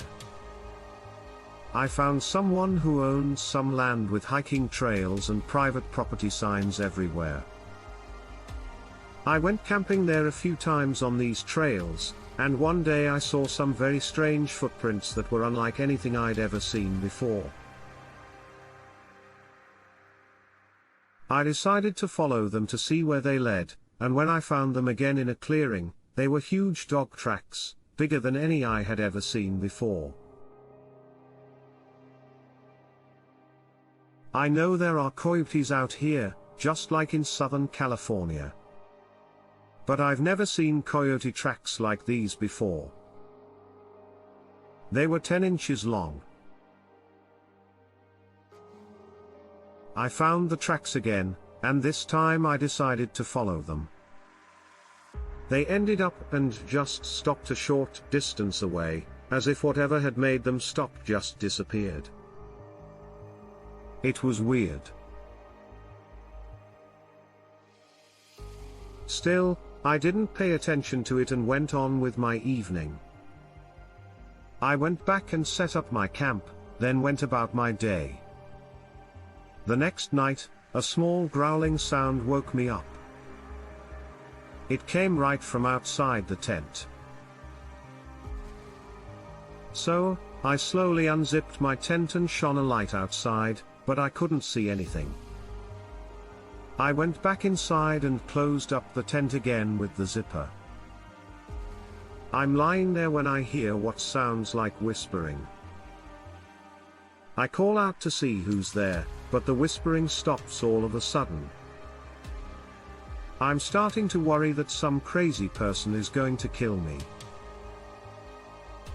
I found someone who owned some land with hiking trails and private property signs everywhere. I went camping there a few times on these trails, and one day I saw some very strange footprints that were unlike anything I'd ever seen before. I decided to follow them to see where they led, and when I found them again in a clearing, they were huge dog tracks, bigger than any I had ever seen before. I know there are coyotes out here, just like in Southern California. But I've never seen coyote tracks like these before. They were 10 inches long. I found the tracks again, and this time I decided to follow them. They ended up and just stopped a short distance away, as if whatever had made them stop just disappeared. It was weird. Still, I didn't pay attention to it and went on with my evening. I went back and set up my camp, then went about my day. The next night, a small growling sound woke me up. It came right from outside the tent. So, I slowly unzipped my tent and shone a light outside, but I couldn't see anything. I went back inside and closed up the tent again with the zipper. I'm lying there when I hear what sounds like whispering. I call out to see who's there, but the whispering stops all of a sudden. I'm starting to worry that some crazy person is going to kill me.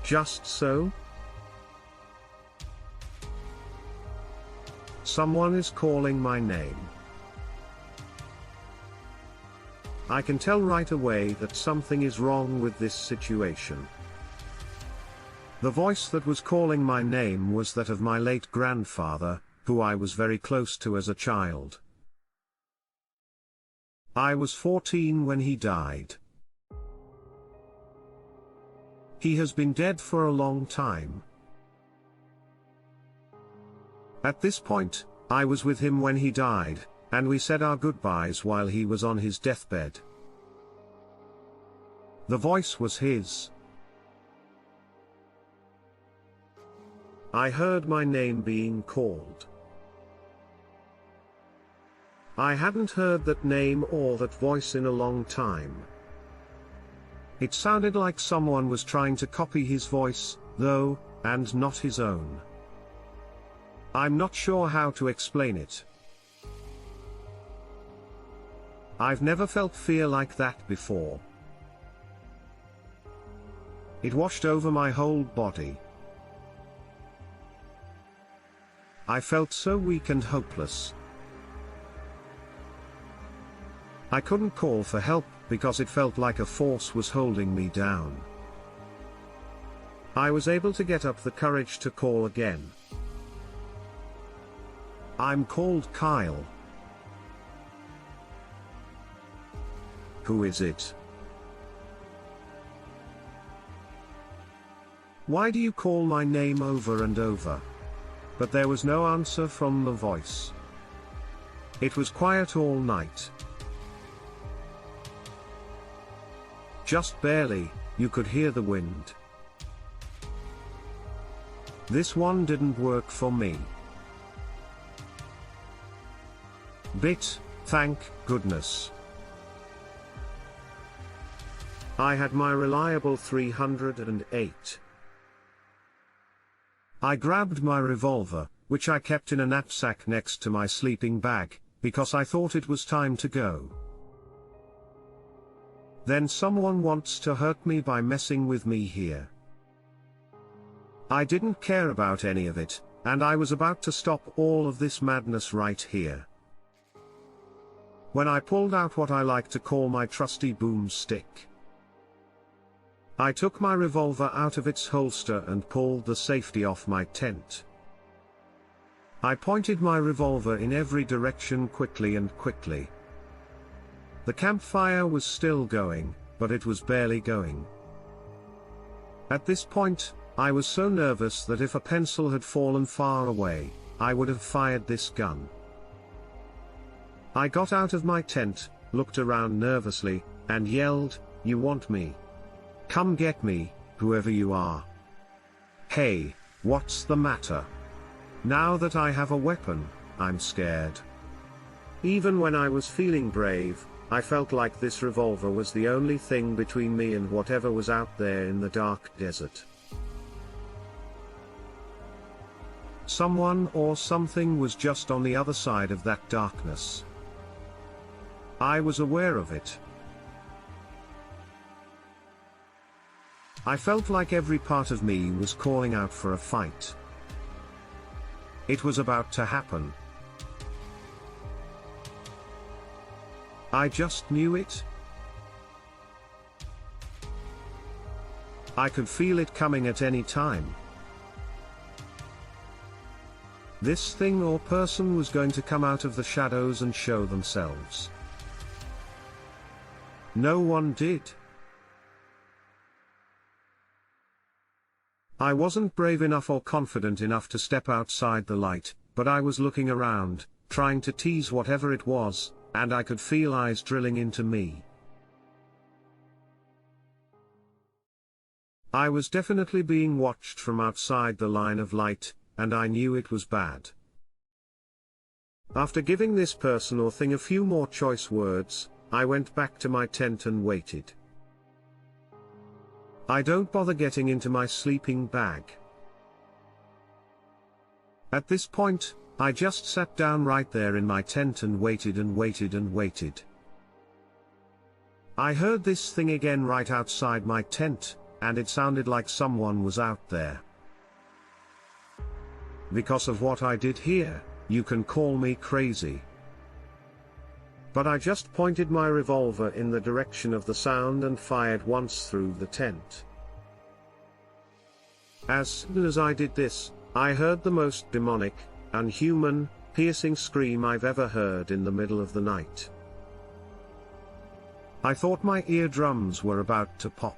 Just so? Someone is calling my name. I can tell right away that something is wrong with this situation. The voice that was calling my name was that of my late grandfather, who I was very close to as a child. I was 14 when he died. He has been dead for a long time. At this point, I was with him when he died, and we said our goodbyes while he was on his deathbed. The voice was his. I heard my name being called. I hadn't heard that name or that voice in a long time. It sounded like someone was trying to copy his voice, though, and not his own. I'm not sure how to explain it. I've never felt fear like that before. It washed over my whole body. I felt so weak and hopeless. I couldn't call for help because it felt like a force was holding me down. I was able to get up the courage to call again. I'm called Kyle. Who is it? Why do you call my name over and over? But there was no answer from the voice. It was quiet all night. Just barely, you could hear the wind. This one didn't work for me. Bit Thank goodness. I had my reliable 308. I grabbed my revolver, which I kept in a knapsack next to my sleeping bag, because I thought it was time to go. Then someone wants to hurt me by messing with me here. I didn't care about any of it, and I was about to stop all of this madness right here, when I pulled out what I like to call my trusty boomstick. I took my revolver out of its holster and pulled the safety off my tent. I pointed my revolver in every direction quickly and quickly. The campfire was still going, but it was barely going. At this point, I was so nervous that if a pencil had fallen far away, I would have fired this gun. I got out of my tent, looked around nervously, and yelled, "You want me? Come get me, whoever you are. Hey, what's the matter? Now that I have a weapon, I'm scared." Even when I was feeling brave, I felt like this revolver was the only thing between me and whatever was out there in the dark desert. Someone or something was just on the other side of that darkness. I was aware of it. I felt like every part of me was calling out for a fight. It was about to happen. I just knew it. I could feel it coming at any time. This thing or person was going to come out of the shadows and show themselves. No one did. I wasn't brave enough or confident enough to step outside the light, but I was looking around, trying to tease whatever it was, and I could feel eyes drilling into me. I was definitely being watched from outside the line of light, and I knew it was bad. After giving this person or thing a few more choice words, I went back to my tent and waited. I don't bother getting into my sleeping bag. At this point, I just sat down right there in my tent and waited and waited and waited. I heard this thing again right outside my tent, and it sounded like someone was out there. Because of what I did here, you can call me crazy. But I just pointed my revolver in the direction of the sound and fired once through the tent. As soon as I did this, I heard the most demonic, unhuman, piercing scream I've ever heard in the middle of the night. I thought my eardrums were about to pop.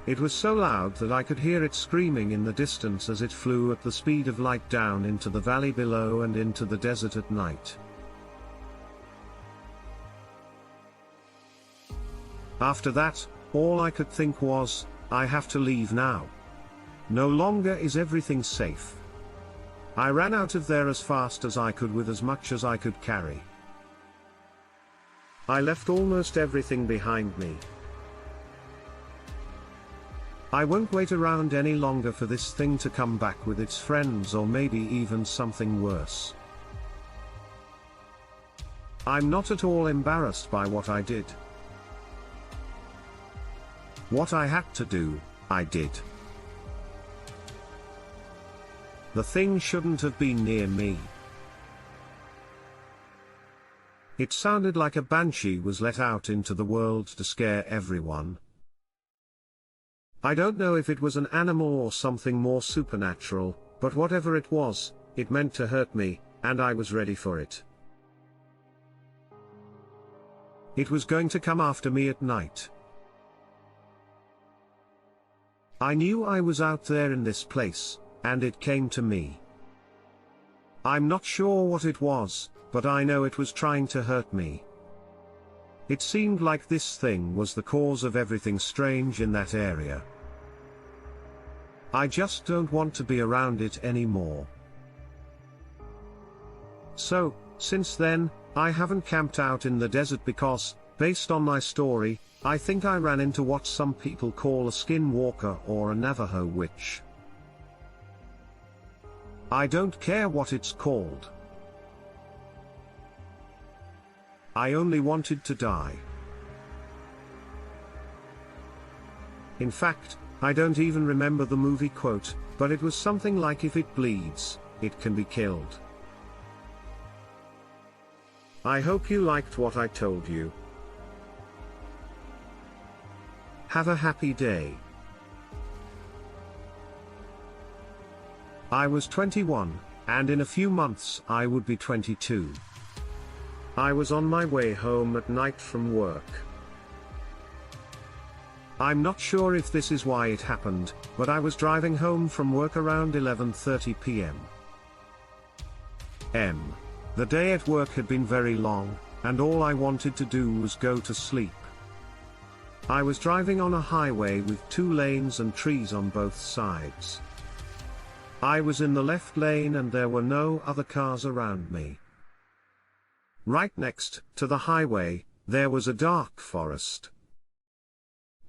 It was so loud that I could hear it screaming in the distance as it flew at the speed of light down into the valley below and into the desert at night. After that, all I could think was, I have to leave now. No longer is everything safe. I ran out of there as fast as I could with as much as I could carry. I left almost everything behind me. I won't wait around any longer for this thing to come back with its friends or maybe even something worse. I'm not at all embarrassed by what I did. What I had to do, I did. The thing shouldn't have been near me. It sounded like a banshee was let out into the world to scare everyone. I don't know if it was an animal or something more supernatural, but whatever it was, it meant to hurt me, and I was ready for it. It was going to come after me at night. I knew I was out there in this place, and it came to me. I'm not sure what it was, but I know it was trying to hurt me. It seemed like this thing was the cause of everything strange in that area. I just don't want to be around it anymore. So, Since then, I haven't camped out in the desert because, based on my story, I think I ran into what some people call a skinwalker or a Navajo witch. I don't care what it's called. I only wanted to die. In fact, I don't even remember the movie quote, but it was something like, if it bleeds, it can be killed. I hope you liked what I told you. Have a happy day. I was 21, and in a few months I would be 22. I was on my way home at night from work. I'm not sure if this is why it happened, but I was driving home from work around 11:30 p.m. The day at work had been very long, and all I wanted to do was go to sleep. I was driving on a highway with 2 lanes and trees on both sides. I was in the left lane and there were no other cars around me. Right next to the highway, there was a dark forest.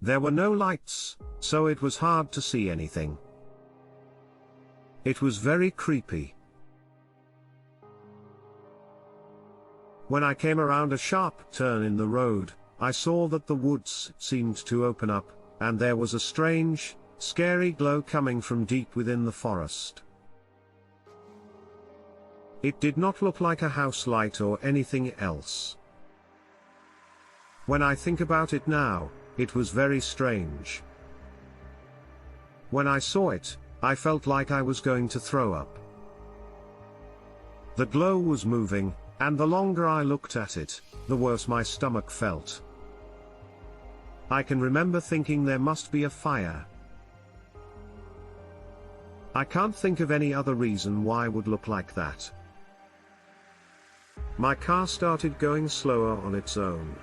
There were no lights, so it was hard to see anything. It was very creepy. When I came around a sharp turn in the road, I saw that the woods seemed to open up, and there was a strange, scary glow coming from deep within the forest. It did not look like a house light or anything else. When I think about it now, it was very strange. When I saw it, I felt like I was going to throw up. The glow was moving, and the longer I looked at it, the worse my stomach felt. I can remember thinking there must be a fire. I can't think of any other reason why it would look like that. My car started going slower on its own.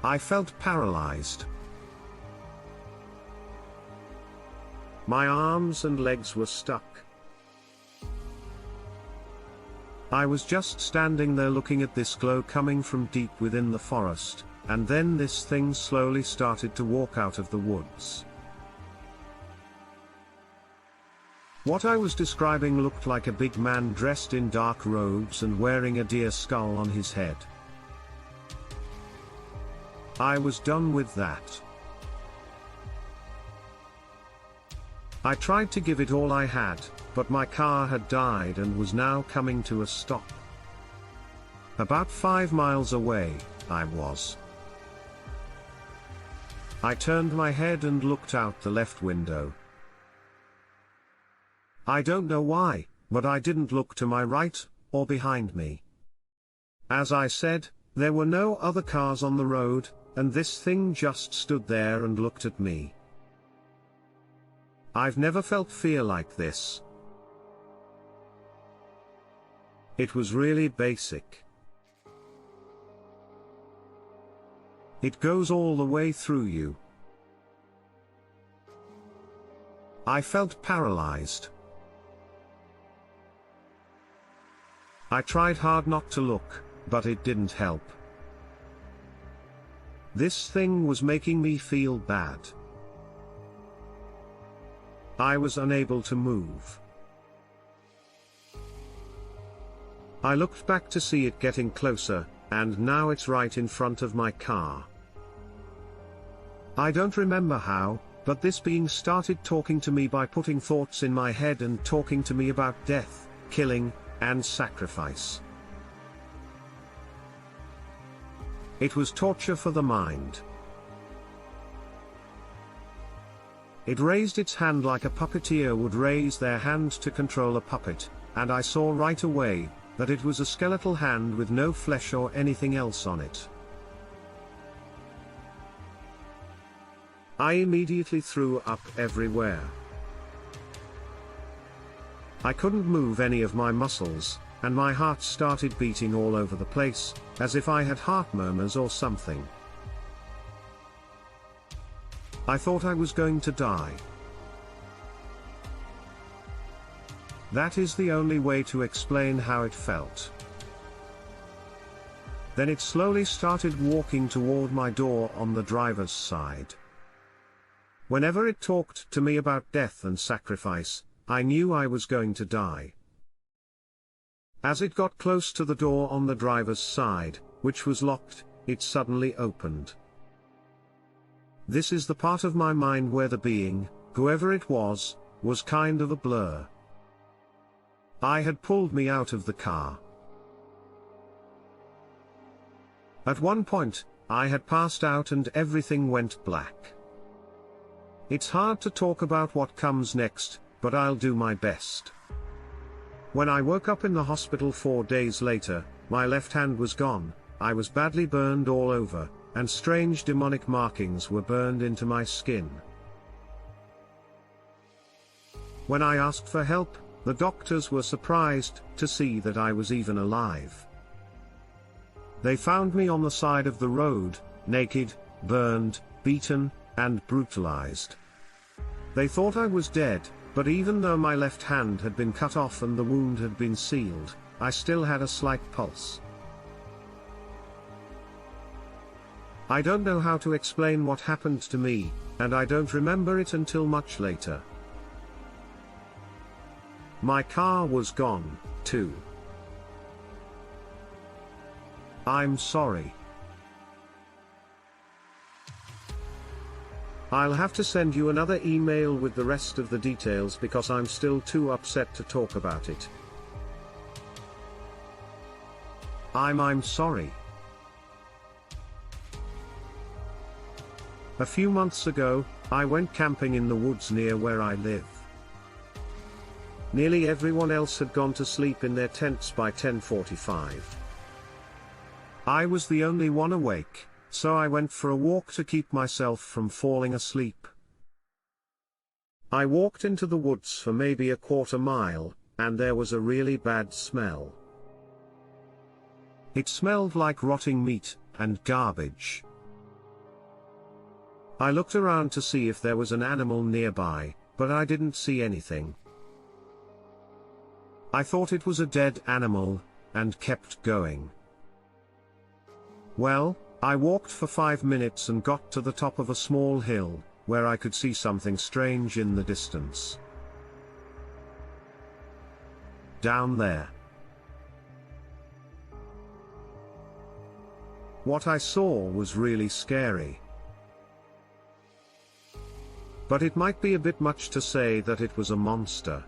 I felt paralyzed. My arms and legs were stuck. I was just standing there looking at this glow coming from deep within the forest, and then this thing slowly started to walk out of the woods. What I was describing looked like a big man dressed in dark robes and wearing a deer skull on his head. I was done with that. I tried to give it all I had, but my car had died and was now coming to a stop. About 5 miles away, I was. I turned my head and looked out the left window. I don't know why, but I didn't look to my right, or behind me. As I said, there were no other cars on the road, and this thing just stood there and looked at me. I've never felt fear like this. It was really basic. It goes all the way through you. I felt paralyzed. I tried hard not to look, but it didn't help. This thing was making me feel bad. I was unable to move. I looked back to see it getting closer, and now it's right in front of my car. I don't remember how, but this being started talking to me by putting thoughts in my head and talking to me about death, killing, and sacrifice. It was torture for the mind. It raised its hand like a puppeteer would raise their hand to control a puppet, and I saw right away that it was a skeletal hand with no flesh or anything else on it. I immediately threw up everywhere. I couldn't move any of my muscles, and my heart started beating all over the place, as if I had heart murmurs or something. I thought I was going to die. That is the only way to explain how it felt. Then it slowly started walking toward my door on the driver's side. Whenever it talked to me about death and sacrifice, I knew I was going to die. As it got close to the door on the driver's side, which was locked, it suddenly opened. This is the part of my mind where the being, whoever it was kind of a blur. I had pulled me out of the car. At one point, I had passed out and everything went black. It's hard to talk about what comes next, but I'll do my best. When I woke up in the hospital 4 days later, my left hand was gone, I was badly burned all over, and strange demonic markings were burned into my skin. When I asked for help, the doctors were surprised to see that I was even alive. They found me on the side of the road, naked, burned, beaten, and brutalized. They thought I was dead, but even though my left hand had been cut off and the wound had been sealed, I still had a slight pulse. I don't know how to explain what happened to me, and I don't remember it until much later. My car was gone, too. I'm sorry. I'll have to send you another email with the rest of the details because I'm still too upset to talk about it. I'm sorry. A few months ago, I went camping in the woods near where I live. Nearly everyone else had gone to sleep in their tents by 10:45. I was the only one awake, so I went for a walk to keep myself from falling asleep. I walked into the woods for maybe a quarter mile, and there was a really bad smell. It smelled like rotting meat and garbage. I looked around to see if there was an animal nearby, but I didn't see anything. I thought it was a dead animal, and kept going. Well, I walked for 5 minutes and got to the top of a small hill, where I could see something strange in the distance. Down there. What I saw was really scary. But it might be a bit much to say that it was a monster.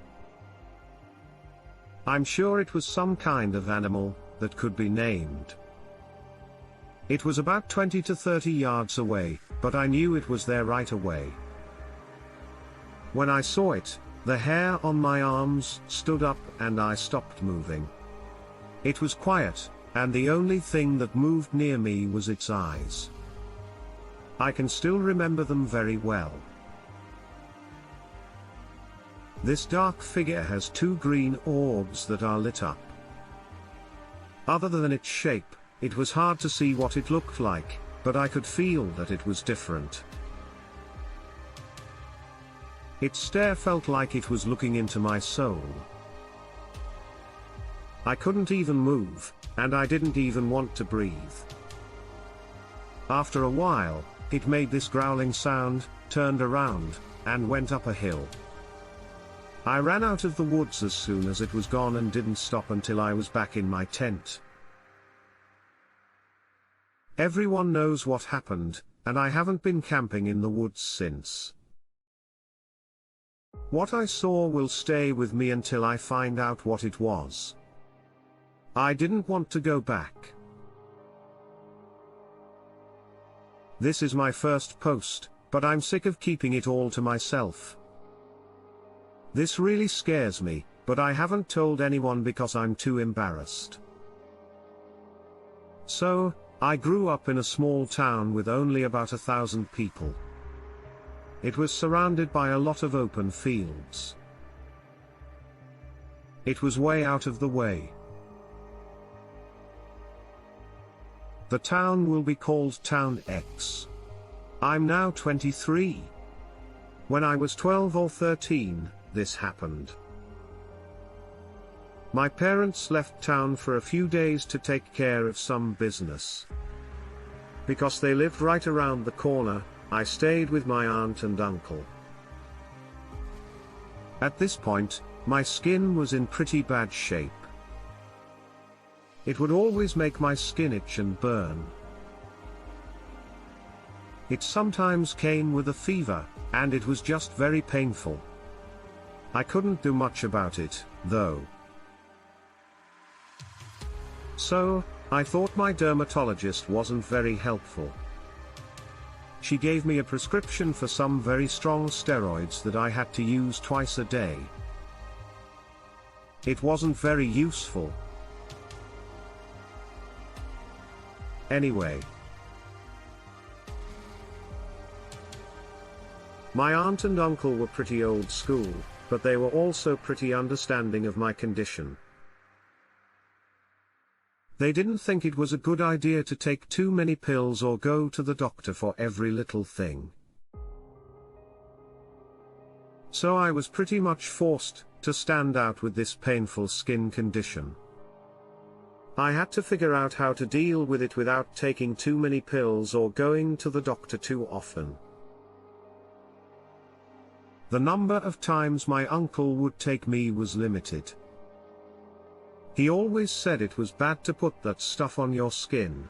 I'm sure it was some kind of animal that could be named. It was about 20 to 30 yards away, but I knew it was there right away. When I saw it, the hair on my arms stood up and I stopped moving. It was quiet, and the only thing that moved near me was its eyes. I can still remember them very well. This dark figure has 2 green orbs that are lit up. Other than its shape, it was hard to see what it looked like, but I could feel that it was different. Its stare felt like it was looking into my soul. I couldn't even move, and I didn't even want to breathe. After a while, it made this growling sound, turned around, and went up a hill. I ran out of the woods as soon as it was gone and didn't stop until I was back in my tent. Everyone knows what happened, and I haven't been camping in the woods since. What I saw will stay with me until I find out what it was. I didn't want to go back. This is my first post, but I'm sick of keeping it all to myself. This really scares me, but I haven't told anyone because I'm too embarrassed. So, I grew up in a small town with only about 1,000 people. It was surrounded by a lot of open fields. It was way out of the way. The town will be called Town X. I'm now 23. When I was 12 or 13, this happened. My parents left town for a few days to take care of some business. Because they lived right around the corner, I stayed with my aunt and uncle. At this point, my skin was in pretty bad shape. It would always make my skin itch and burn. It sometimes came with a fever, and it was just very painful. I couldn't do much about it, though. So, I thought my dermatologist wasn't very helpful. She gave me a prescription for some very strong steroids that I had to use twice a day. It wasn't very useful. Anyway. My aunt and uncle were pretty old school, but they were also pretty understanding of my condition. They didn't think it was a good idea to take too many pills or go to the doctor for every little thing. So I was pretty much forced to stand out with this painful skin condition. I had to figure out how to deal with it without taking too many pills or going to the doctor too often. The number of times my uncle would take me was limited. He always said it was bad to put that stuff on your skin.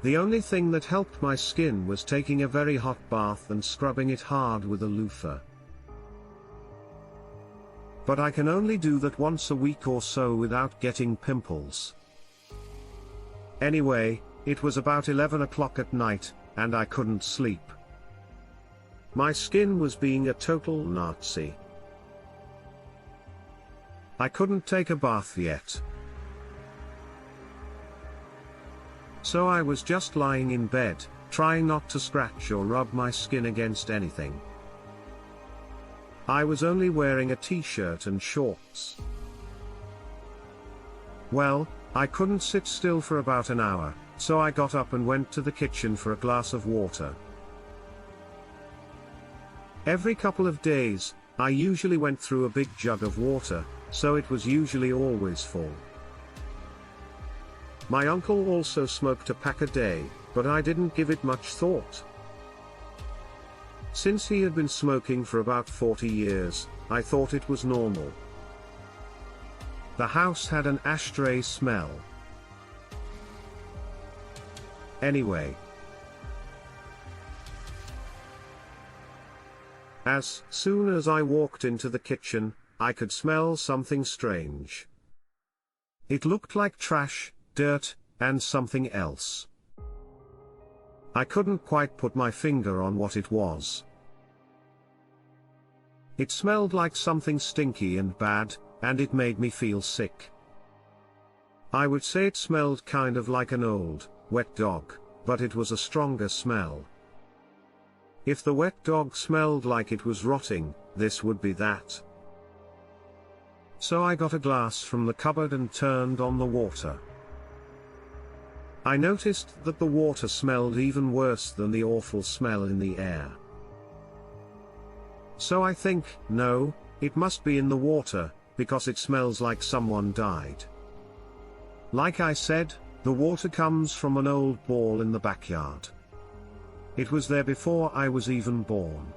The only thing that helped my skin was taking a very hot bath and scrubbing it hard with a loofah. But I can only do that once a week or so without getting pimples. Anyway, it was about 11 o'clock at night, and I couldn't sleep. My skin was being a total Nazi. I couldn't take a bath yet. So I was just lying in bed, trying not to scratch or rub my skin against anything. I was only wearing a t-shirt and shorts. Well, I couldn't sit still for about an hour, so I got up and went to the kitchen for a glass of water. Every couple of days, I usually went through a big jug of water, so it was usually always full. My uncle also smoked a pack a day, but I didn't give it much thought. Since he had been smoking for about 40 years, I thought it was normal. The house had an ashtray smell. Anyway. As soon as I walked into the kitchen, I could smell something strange. It looked like trash, dirt, and something else. I couldn't quite put my finger on what it was. It smelled like something stinky and bad, and it made me feel sick. I would say it smelled kind of like an old, wet dog, but it was a stronger smell. If the wet dog smelled like it was rotting, this would be that. So I got a glass from the cupboard and turned on the water. I noticed that the water smelled even worse than the awful smell in the air. So I think, no, it must be in the water, because it smells like someone died. Like I said, the water comes from an old ball in the backyard. It was there before I was even born.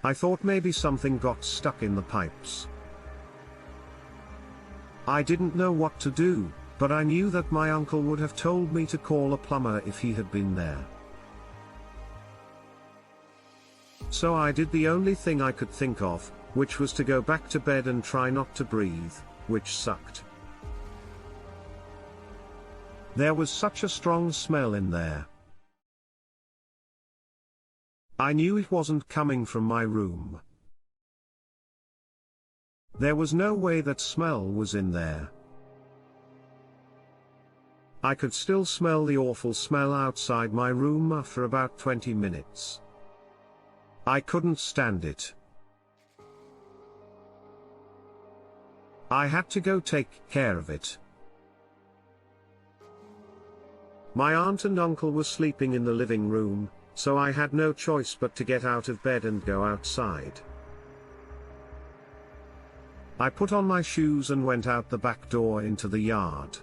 I thought maybe something got stuck in the pipes. I didn't know what to do, but I knew that my uncle would have told me to call a plumber if he had been there. So I did the only thing I could think of, which was to go back to bed and try not to breathe, which sucked. There was such a strong smell in there. I knew it wasn't coming from my room. There was no way that smell was in there. I could still smell the awful smell outside my room after about 20 minutes. I couldn't stand it. I had to go take care of it. My aunt and uncle were sleeping in the living room, so I had no choice but to get out of bed and go outside. I put on my shoes and went out the back door into the yard.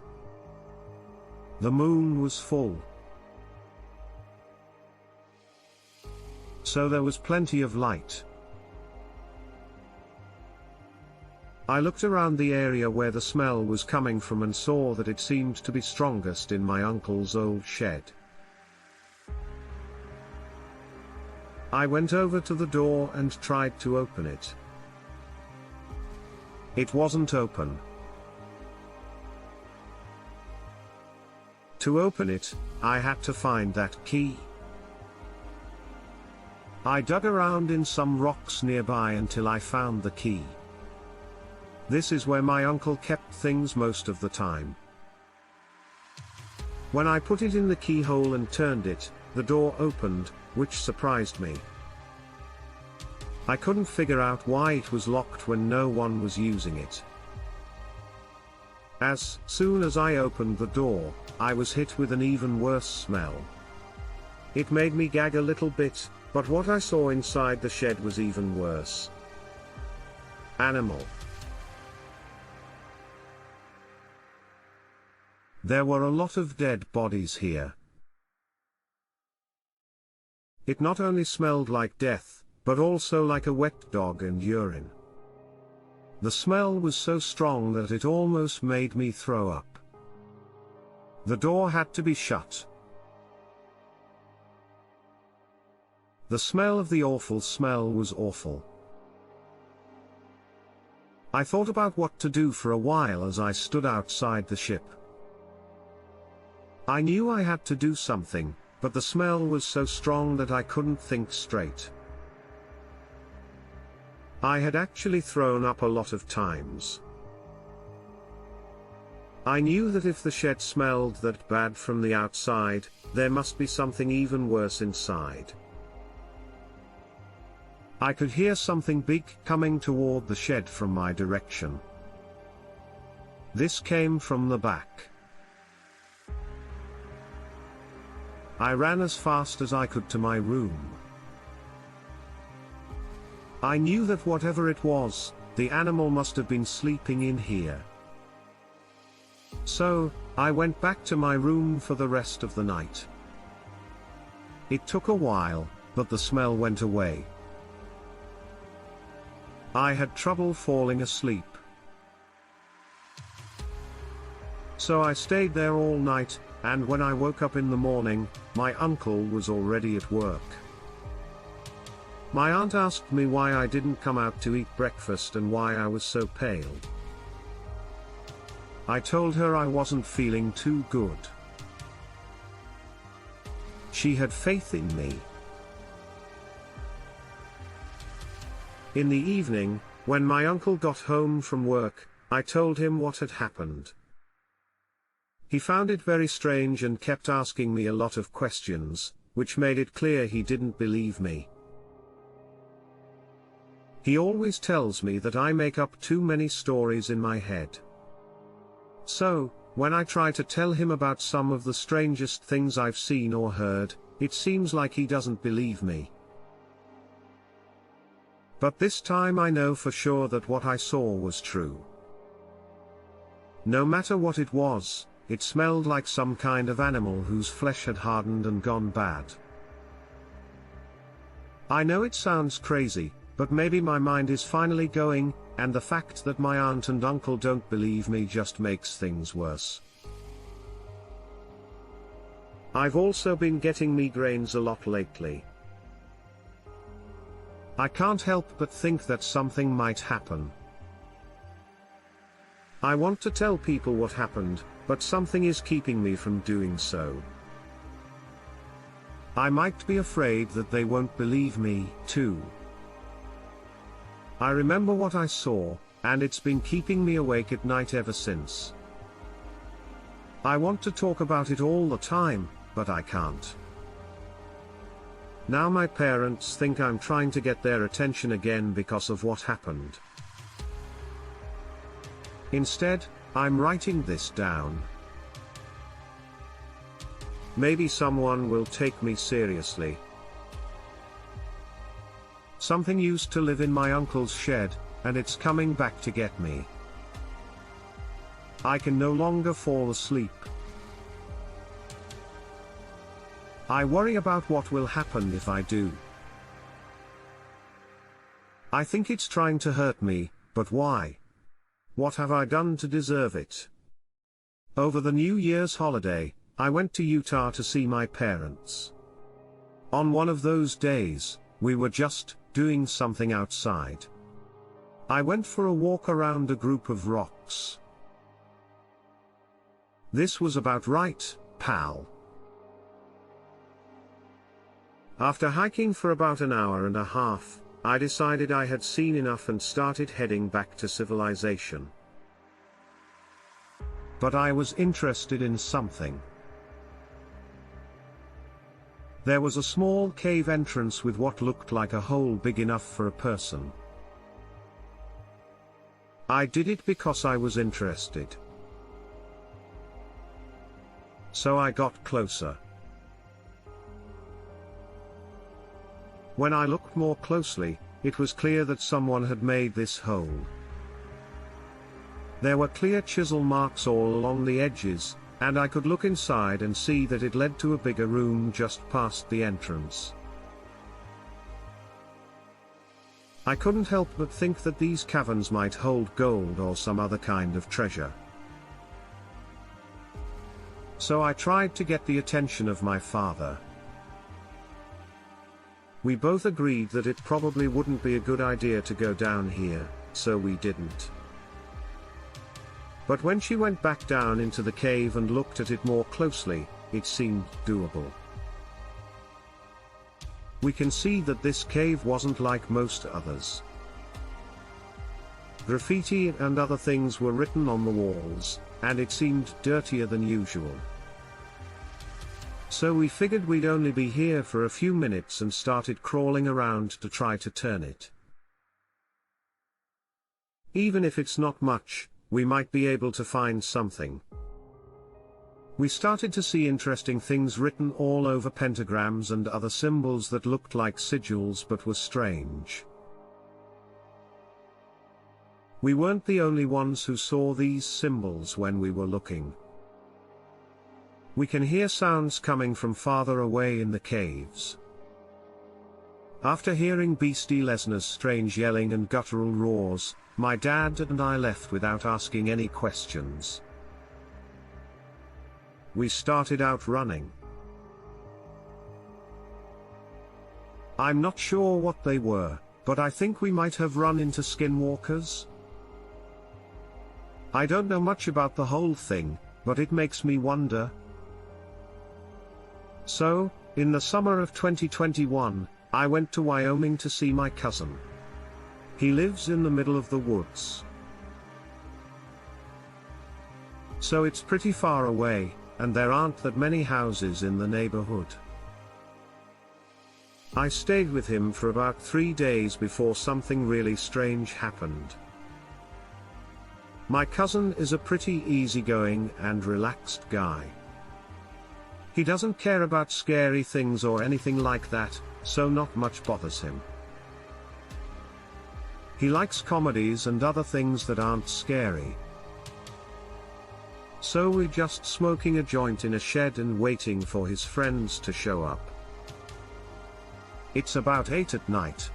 The moon was full, so there was plenty of light. I looked around the area where the smell was coming from and saw that it seemed to be strongest in my uncle's old shed. I went over to the door and tried to open it. It wasn't open. To open it, I had to find that key. I dug around in some rocks nearby until I found the key. This is where my uncle kept things most of the time. When I put it in the keyhole and turned it, the door opened, which surprised me. I couldn't figure out why it was locked when no one was using it. As soon as I opened the door, I was hit with an even worse smell. It made me gag a little bit, but what I saw inside the shed was even worse. Animal. There were a lot of dead bodies here. It not only smelled like death, but also like a wet dog and urine. The smell was so strong that it almost made me throw up. The door had to be shut. The smell of the awful smell was awful. I thought about what to do for a while as I stood outside the ship. I knew I had to do something, but the smell was so strong that I couldn't think straight. I had actually thrown up a lot of times. I knew that if the shed smelled that bad from the outside, there must be something even worse inside. I could hear something big coming toward the shed from my direction. This came from the back. I ran as fast as I could to my room. I knew that whatever it was, the animal must have been sleeping in here. So, I went back to my room for the rest of the night. It took a while, but the smell went away. I had trouble falling asleep. So I stayed there all night, and when I woke up in the morning, my uncle was already at work. My aunt asked me why I didn't come out to eat breakfast and why I was so pale. I told her I wasn't feeling too good. She had faith in me. In the evening, when my uncle got home from work, I told him what had happened. He found it very strange and kept asking me a lot of questions, which made it clear he didn't believe me. He always tells me that I make up too many stories in my head. So, when I try to tell him about some of the strangest things I've seen or heard, it seems like he doesn't believe me. But this time I know for sure that what I saw was true. No matter what it was, it smelled like some kind of animal whose flesh had hardened and gone bad. I know it sounds crazy, but maybe my mind is finally going, and the fact that my aunt and uncle don't believe me just makes things worse. I've also been getting migraines a lot lately. I can't help but think that something might happen. I want to tell people what happened, but something is keeping me from doing so. I might be afraid that they won't believe me, too. I remember what I saw, and it's been keeping me awake at night ever since. I want to talk about it all the time, but I can't. Now my parents think I'm trying to get their attention again because of what happened. Instead, I'm writing this down. Maybe someone will take me seriously. Something used to live in my uncle's shed, and it's coming back to get me. I can no longer fall asleep. I worry about what will happen if I do. I think it's trying to hurt me, but why? What have I done to deserve it? Over the New Year's holiday, I went to Utah to see my parents. On one of those days, we were just doing something outside. I went for a walk around a group of rocks. This was about right, pal. After hiking for about an hour and a half, I decided I had seen enough and started heading back to civilization. But I was interested in something. There was a small cave entrance with what looked like a hole big enough for a person. I did it because I was interested. So I got closer. When I looked more closely, it was clear that someone had made this hole. There were clear chisel marks all along the edges, and I could look inside and see that it led to a bigger room just past the entrance. I couldn't help but think that these caverns might hold gold or some other kind of treasure. So I tried to get the attention of my father. We both agreed that it probably wouldn't be a good idea to go down here, so we didn't. But when she went back down into the cave and looked at it more closely, it seemed doable. We can see that this cave wasn't like most others. Graffiti and other things were written on the walls, and it seemed dirtier than usual. So we figured we'd only be here for a few minutes and started crawling around to try to turn it. Even if it's not much, we might be able to find something. We started to see interesting things written all over pentagrams and other symbols that looked like sigils but were strange. We weren't the only ones who saw these symbols when we were looking. We can hear sounds coming from farther away in the caves. After hearing Beastie Lesnar's strange yelling and guttural roars, my dad and I left without asking any questions. We started out running. I'm not sure what they were, but I think we might have run into skinwalkers. I don't know much about the whole thing, but it makes me wonder. So, in the summer of 2021, I went to Wyoming to see my cousin. He lives in the middle of the woods. So it's pretty far away, and there aren't that many houses in the neighborhood. I stayed with him for about 3 days before something really strange happened. My cousin is a pretty easygoing and relaxed guy. He doesn't care about scary things or anything like that, so not much bothers him. He likes comedies and other things that aren't scary. So we're just smoking a joint in a shed and waiting for his friends to show up. It's about 8 at night.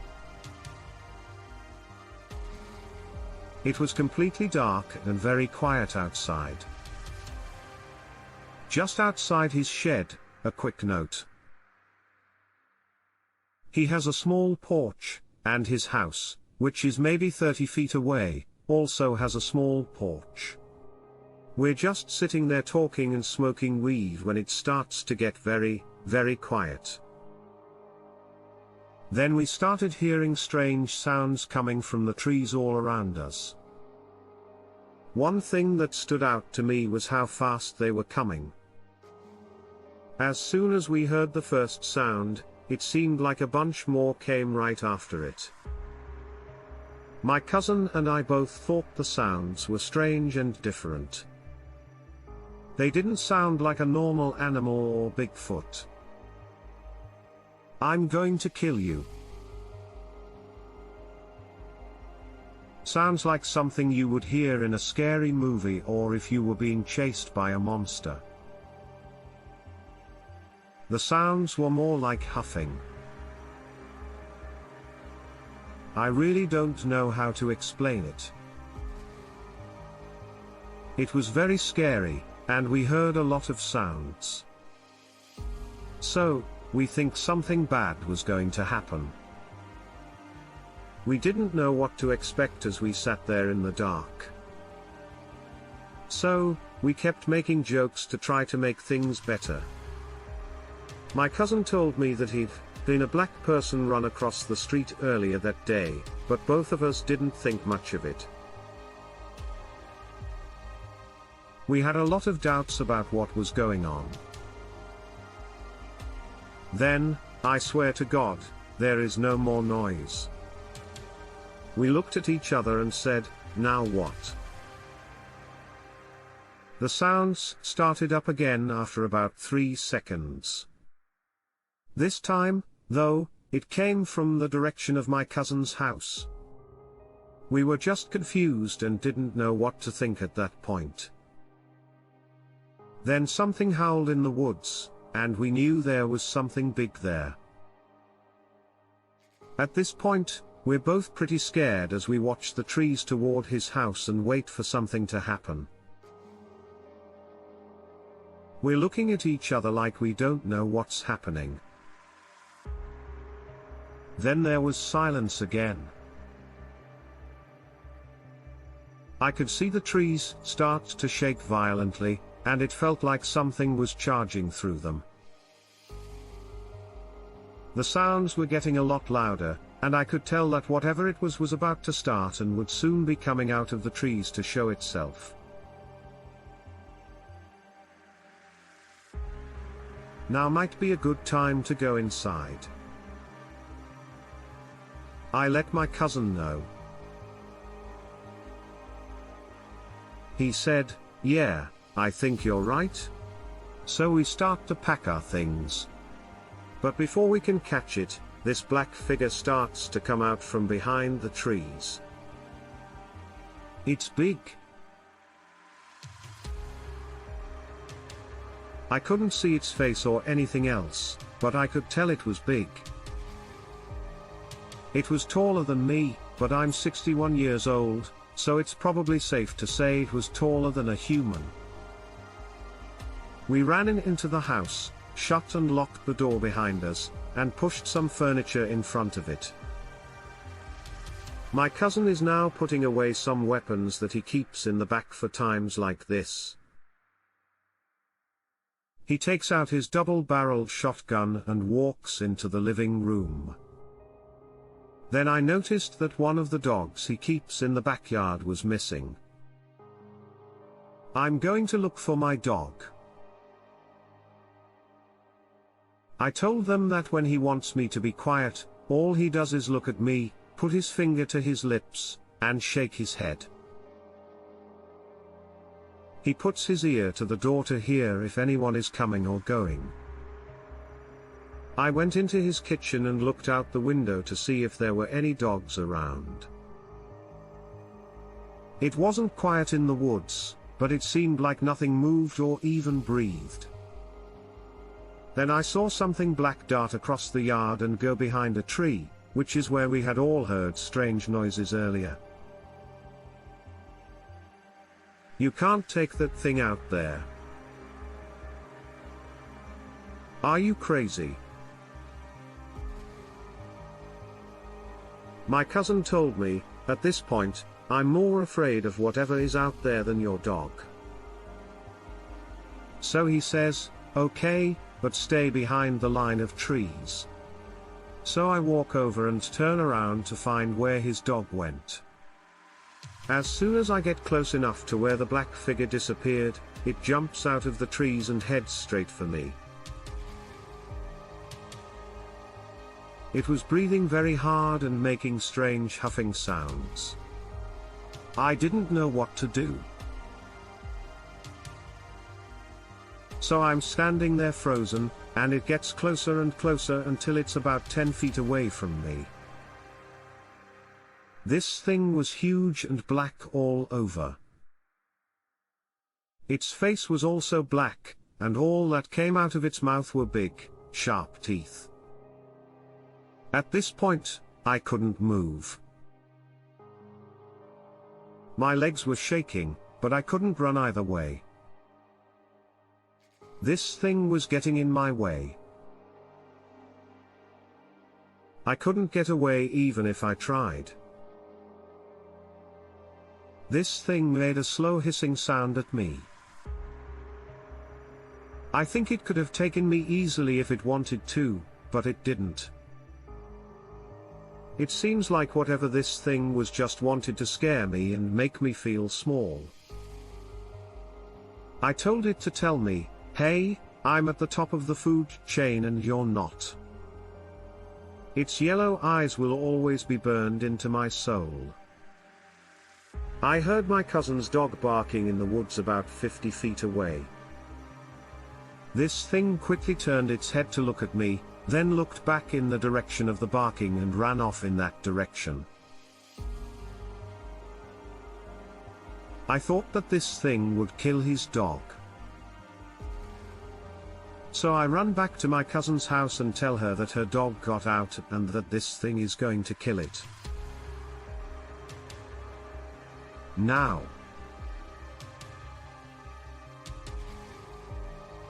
It was completely dark and very quiet outside. Just outside his shed, a quick note. He has a small porch, and his house, which is maybe 30 feet away, also has a small porch. We're just sitting there talking and smoking weed when it starts to get very, very quiet. Then we started hearing strange sounds coming from the trees all around us. One thing that stood out to me was how fast they were coming. As soon as we heard the first sound, it seemed like a bunch more came right after it. My cousin and I both thought the sounds were strange and different. They didn't sound like a normal animal or Bigfoot. "I'm going to kill you," Sounds like something you would hear in a scary movie or if you were being chased by a monster. The sounds were more like huffing. I really don't know how to explain it. It was very scary, and we heard a lot of sounds. So, we think something bad was going to happen. We didn't know what to expect as we sat there in the dark. So, we kept making jokes to try to make things better. My cousin told me that he'd seen a black person run across the street earlier that day, but both of us didn't think much of it. We had a lot of doubts about what was going on. Then, I swear to God, there is no more noise. We looked at each other and said, now what? The sounds started up again after about 3 seconds. This time, though, it came from the direction of my cousin's house. We were just confused and didn't know what to think at that point. Then something howled in the woods, and we knew there was something big there. At this point, we're both pretty scared as we watch the trees toward his house and wait for something to happen. We're looking at each other like we don't know what's happening. Then there was silence again. I could see the trees start to shake violently, and it felt like something was charging through them. The sounds were getting a lot louder, and I could tell that whatever it was about to start and would soon be coming out of the trees to show itself. Now might be a good time to go inside. I let my cousin know. He said, yeah, I think you're right. So we start to pack our things. But before we can catch it, this black figure starts to come out from behind the trees. It's big. I couldn't see its face or anything else, but I could tell it was big. It was taller than me, but I'm 61 years old, so it's probably safe to say it was taller than a human. We ran into the house, shut and locked the door behind us, and pushed some furniture in front of it. My cousin is now putting away some weapons that he keeps in the back for times like this. He takes out his double-barreled shotgun and walks into the living room. Then I noticed that one of the dogs he keeps in the backyard was missing. I'm going to look for my dog. I told them that when he wants me to be quiet, all he does is look at me, put his finger to his lips, and shake his head. He puts his ear to the door to hear if anyone is coming or going. I went into his kitchen and looked out the window to see if there were any dogs around. It wasn't quiet in the woods, but it seemed like nothing moved or even breathed. Then I saw something black dart across the yard and go behind a tree, which is where we had all heard strange noises earlier. You can't take that thing out there. Are you crazy? My cousin told me, at this point, I'm more afraid of whatever is out there than your dog. So he says, okay, but stay behind the line of trees. So I walk over and turn around to find where his dog went. As soon as I get close enough to where the black figure disappeared, it jumps out of the trees and heads straight for me. It was breathing very hard and making strange huffing sounds. I didn't know what to do. So I'm standing there frozen, and it gets closer and closer until it's about 10 feet away from me. This thing was huge and black all over. Its face was also black, and all that came out of its mouth were big, sharp teeth. At this point, I couldn't move. My legs were shaking, but I couldn't run either way. This thing was getting in my way. I couldn't get away even if I tried. This thing made a slow hissing sound at me. I think it could have taken me easily if it wanted to, but it didn't. It seems like whatever this thing was just wanted to scare me and make me feel small. I told it to tell me, "Hey, I'm at the top of the food chain and you're not." Its yellow eyes will always be burned into my soul. I heard my cousin's dog barking in the woods about 50 feet away. This thing quickly turned its head to look at me, then looked back in the direction of the barking and ran off in that direction. I thought that this thing would kill his dog. So I run back to my cousin's house and tell her that her dog got out and that this thing is going to kill it. Now.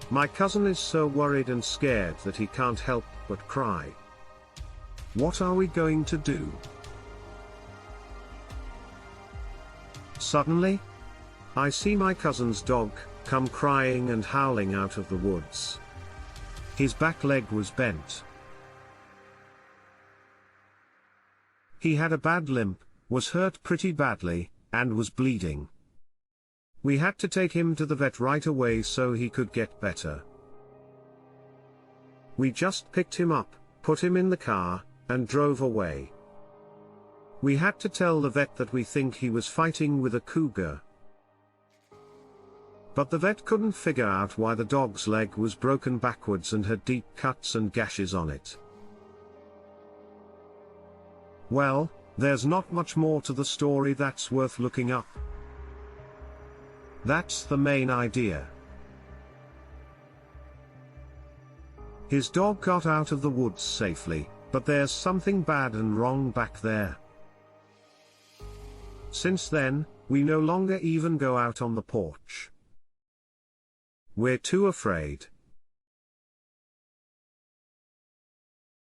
My cousin is so worried and scared that he can't help but cry. What are we going to do? Suddenly, I see my cousin's dog come crying and howling out of the woods. His back leg was bent. He had a bad limp, was hurt pretty badly, and was bleeding. We had to take him to the vet right away so he could get better. We just picked him up, put him in the car, and drove away. We had to tell the vet that we think he was fighting with a cougar. But the vet couldn't figure out why the dog's leg was broken backwards and had deep cuts and gashes on it. Well, there's not much more to the story that's worth looking up. That's the main idea. His dog got out of the woods safely, but there's something bad and wrong back there. Since then, we no longer even go out on the porch. We're too afraid.